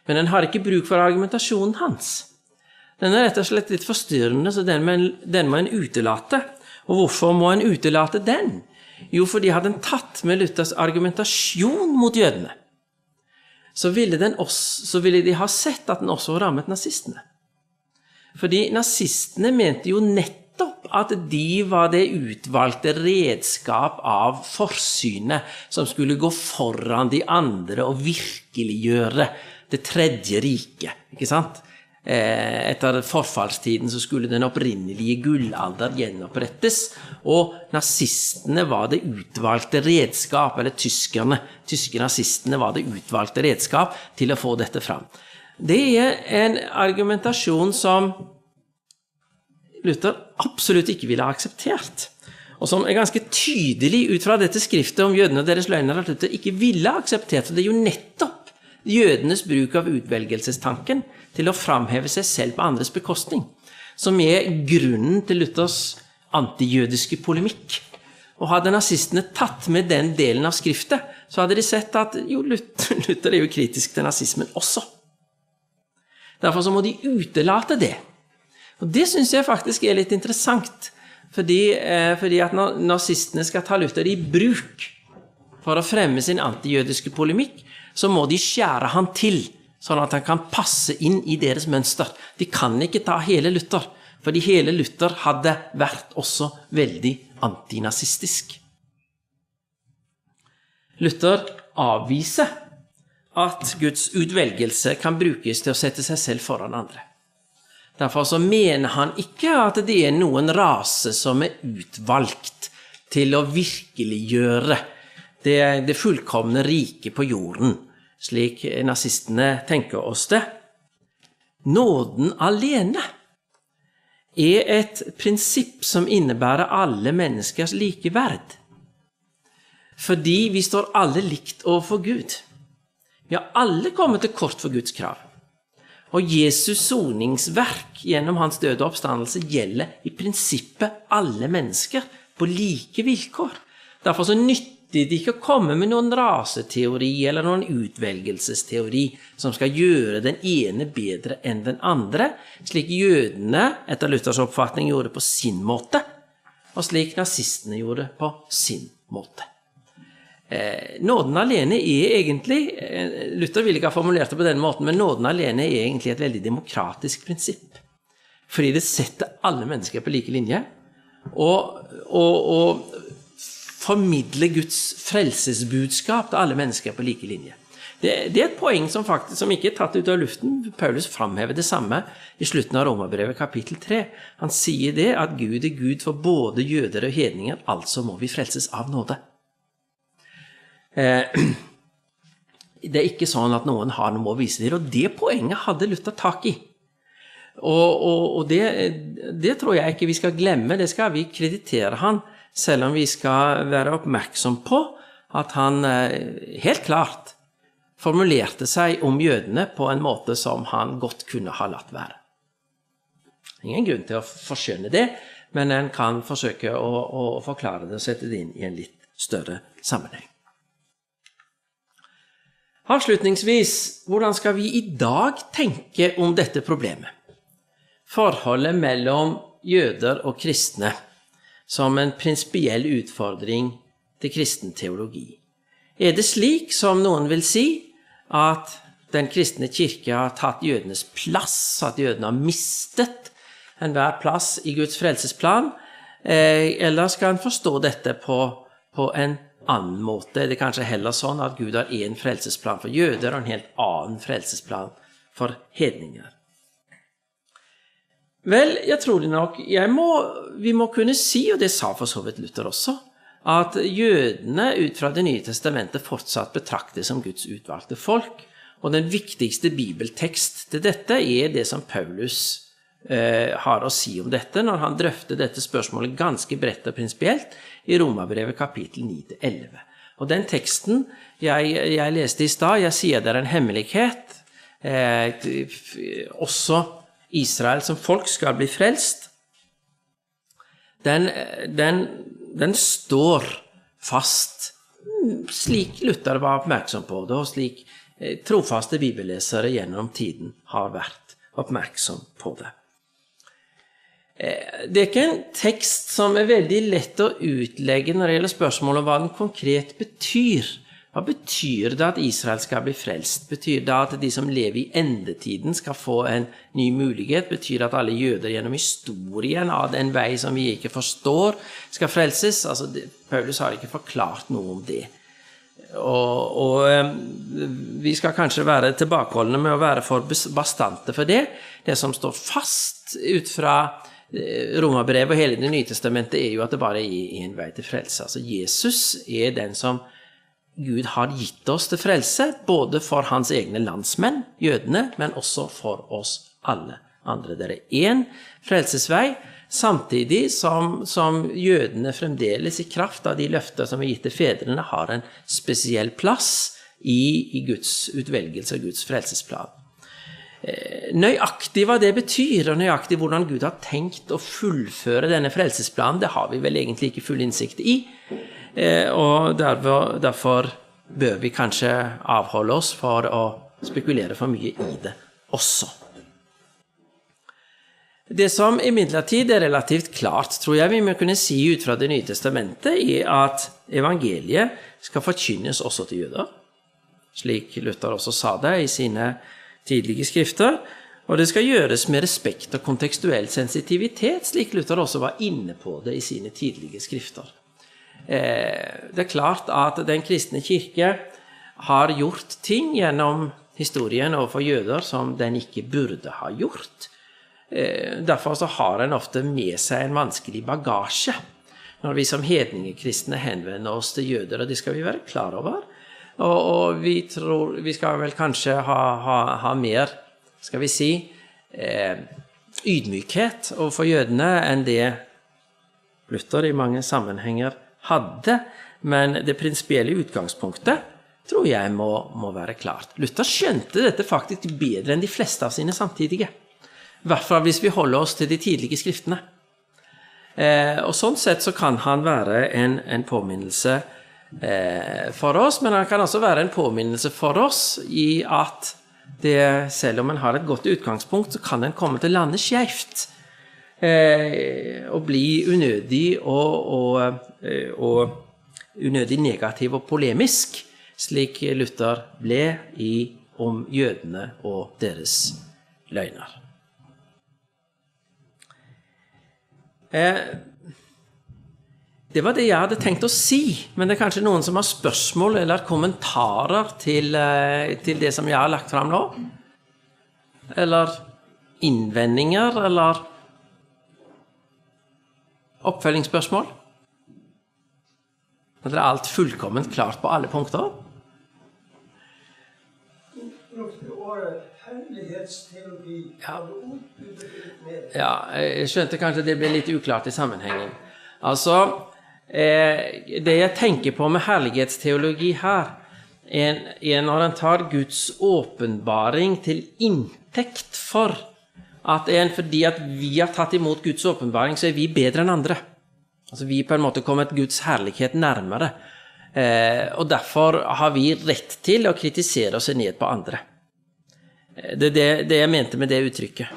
men han har ikke bruk for argumentasjonen hans. Den rett og slett litt forstyrrende, så den må en utelate. Og hvorfor må en utelate den? Jo, fordi hadde den tatt med Luthers argumentasjon mot jødene, så ville de ha sett at den også rammet nazistene. Fordi nazistene mente jo nettopp at de var det utvalgte redskap av forsynet som skulle gå foran de andre og virkeliggjøre det tredje riket, ikke sant? Etter forfallstiden så skulle den opprinnelige gullalder gjenopprettes, og nazistene var det utvalgte redskap, eller tyske nazistene var det utvalgte redskap til å få dette fram. Det en argumentasjon som Luther absolutt ikke ville ha akseptert, og som ganske tydelig ut fra dette skriftet om jødene og deres løgner at Luther ikke ville ha akseptert, for det jo nettopp jødenes bruk av utvelgelsestanken til å framheve seg selv på andres bekostning, som grunnen til Luthers antijødiske polemikk. Og hadde nazistene tatt med den delen av skriftet, så hadde de sett at jo, Luther jo kritisk til nazismen også. Derfor så må de utelate det. Og det synes jeg faktisk litt interessant, fordi at når nazistene skal ta Luther i bruk for å fremme sin antijødiske polemikk, så må de skjære han til, sånn at han kan passe inn i deres mønster. De kan ikke ta hele Luther, fordi hele Luther hadde vært også veldig antinazistisk. Luther avviser at Guds utvelgelse kan brukes til å sette seg selv foran andre. Derfor så mener han ikke at det noen rase som utvalgt til å virkeliggjøre det fullkomne rike på jorden, slik nazistene tenker oss det. Nåden alene et prinsipp som innebærer alle menneskers likeverd. Fordi vi står alle likt overfor Gud. Vi har alle kommet til kort for Guds krav. Og Jesus soningsverk gjennom hans døde oppstandelse gjelder i prinsippet alle mennesker på like vilkår. Derfor så nytter Det er ikke å komme med noen raseteori eller noen utvelgelsesteori som skal gjøre den ene bedre enn den andre, slik jødene etter Luthers oppfatning gjorde på sin måte, og slik nazistene gjorde på sin måte. Nåden alene er egentlig, Luther ville ikke ha formulert det på den måten, men nåden alene er egentlig et veldig demokratisk prinsipp. Fordi det setter alle mennesker på like linje, og formidler Guds frelsesbudskap til alle mennesker på like linje. Det er et poeng som ikke er tatt ut av luften. Paulus framhever det samme i slutten av Romerbrevet kapittel 3. Han sier det at Gud er Gud for både jøder og hedninger, altså må vi frelses av nåde. Det er ikke sånn at noen har noe å vise til, og det poenget hadde Luther tak i. Og det tror jeg ikke vi skal glemme, det skal vi kreditere han, selv om vi skal være oppmerksom på at han helt klart formulerte seg om jødene på en måte som han godt kunne ha latt være. Ingen grunn til å forskjønne det, men en kan forsøke å forklare det og sette det inn i en litt større sammenheng. Avslutningsvis, hvordan skal vi i dag tenke om dette problemet? Forholdet mellom jøder og kristne som en prinsipiell utfordring til kristen teologi. Er det slik, som noen vil si, at den kristne kirke har tatt jødenes plass, at jødene har mistet enhver plass i Guds frelsesplan, eller skal en forstå dette på en annen måte? Det er kanskje heller sånn at Gud har en frelsesplan for jøder og en helt annen frelsesplan for hedninger. Vel, jeg tror det nok, vi må kunne si, og det sa for så vidt Luther også, at jødene ut fra det nye testamentet fortsatt betraktes som Guds utvalgte folk, og den viktigste bibeltekst til dette er det som Paulus har å si om dette, når han drøfter dette spørsmålet ganske bredt og prinsipielt i Romerbrevet kapittel 9-11. Og den teksten jeg leste i stad, jeg sier det er en hemmelighet, også Israel som folk skal bli frelst, den står fast, slik Luther var oppmerksom på det, og slik trofaste bibellesere gjennom tiden har vært oppmerksom på det. Det er ikke en tekst som er veldig lett å utlegge når det gjelder spørsmålet om hva den konkret betyr. Hva betyr det at Israel skal bli frelst? Betyr det at de som lever i endetiden skal få en ny mulighet? Betyr det at alle jøder gjennom historien av den vei som vi ikke forstår skal frelses? Altså, Paulus har ikke forklart noe om det. Og vi skal kanskje være tilbakeholdende med å være for bastante for det. Det som står fast ut fra Romerbrevet og hele det nye testamentet er jo at det bare er en vei til frelse. Altså Jesus er den som Gud har gitt oss til frelse, både for hans egne landsmenn, jødene, men også for oss alle andre. Det er en frelsesvei, samtidig som jødene fremdeles i kraft av de løfter som er gitt til fedrene har en spesiell plass i Guds utvelgelse og Guds frelsesplan. Nøyaktig hva det betyr, og nøyaktig hvordan Gud har tenkt å fullføre denne frelsesplanen, det har vi vel egentlig ikke full innsikt i, og derfor bør vi kanskje avholde oss for å spekulere for mye i det også. Det som imidlertid er relativt klart, tror jeg vi må kunne si ut fra det nye testamentet, er at evangeliet skal forkynnes også til jøder, slik Luther også sa det i sine tidlige skrifter, og det skal gjøres med respekt og kontekstuell sensitivitet, slik Luther også var inne på det i sine tidlige skrifter. Det er klart at den kristne kirke har gjort ting gjennom historien overfor jøder som den ikke burde ha gjort. Derfor så har en ofte med seg en vanskelig bagasje når vi som hedningekristne henvender oss til jøder, og det skal vi være klar over. Og vi tror vi skal vel kanskje ha mer, skal vi si, ydmykhet overfor jødene enn det Luther i mange sammenhenger hadde, men det prinsipielle utgangspunktet tror jeg må være klart. Luther skjønte dette faktisk bedre enn de fleste av sine samtidige, i hvert fall hvis vi holder oss til de tidlige skriftene. Og sånn sett så kan han være en påminnelse for oss, men den kan også være en påminnelse for oss i at det, selv om en har et godt utgangspunkt, så kan den komme til å lande skjevt og bli unødig og unødig negativ og polemisk, slik Luther ble om jødene og deres løgner. Det var det jeg hadde tenkt å si, men det kanskje noen som har spørsmål eller kommentarer til det som jeg har lagt frem nå? Eller innvendinger, eller oppfølgingsspørsmål? Er det alt fullkomment klart på alle punkter? Ja, jeg skjønte kanskje det ble litt uklart i sammenhengen. Altså, det jeg tenker på med herlighetsteologi her, når en tar Guds åpenbaring til inntekt for at fordi at vi har tatt imot Guds åpenbaring, så vi bedre enn andre. Altså, vi på en måte kommet Guds herlighet nærmere, og derfor har vi rett til å kritisere oss ned på andre. Det jeg mente med det uttrykket.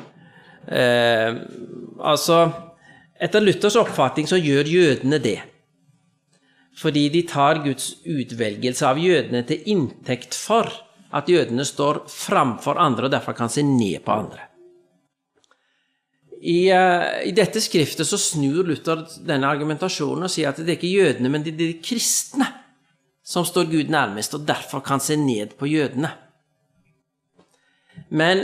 Altså, etter Luthers oppfatning så gjør jødene det. Fordi de tar Guds utvelgelse av jødene til inntekt for at jødene står framfor andre og derfor kan se ned på andre. I dette skriftet så snur Luther denne argumentasjonen og sier at det ikke jødene, men det de kristne som står Gud nærmest og derfor kan se ned på jødene. Men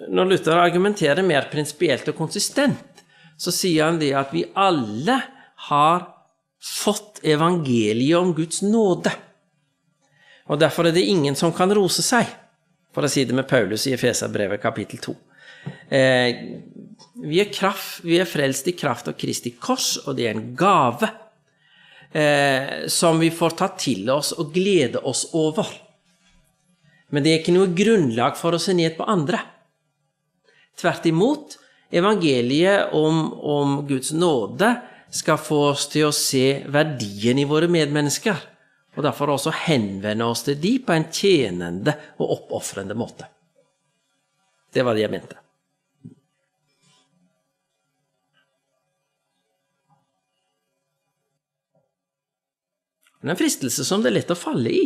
når Luther argumenterer mer prinsipielt og konsistent, så sier han det at vi alle har fått evangeliet om Guds nåde. Og derfor er det ingen som kan rose seg, for å si det med Paulus i Efeserbrevet kapittel 2. Vi er frelst i kraft av Kristi kors, og det er en gave som vi får ta til oss og glede oss over. Men det er ikke noe grunnlag for å se ned på andre. Tvert imot, evangeliet om Guds nåde skal få oss til å se verdien i våre medmennesker, og derfor også henvende oss til de på en tjenende og oppoffrende måte. Det var det jeg mente. Men en fristelse som det er lett å falle i.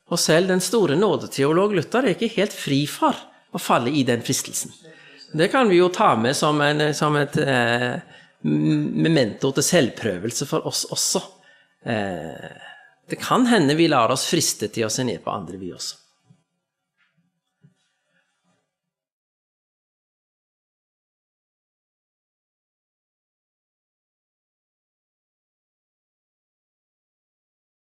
Og selv den store nådeteolog Luther er ikke helt fri for å falle i den fristelsen. Det kan vi jo ta med som et memento til selvprøvelse for oss også. Det kan hende vi lar oss friste til å se ned på andre vi også.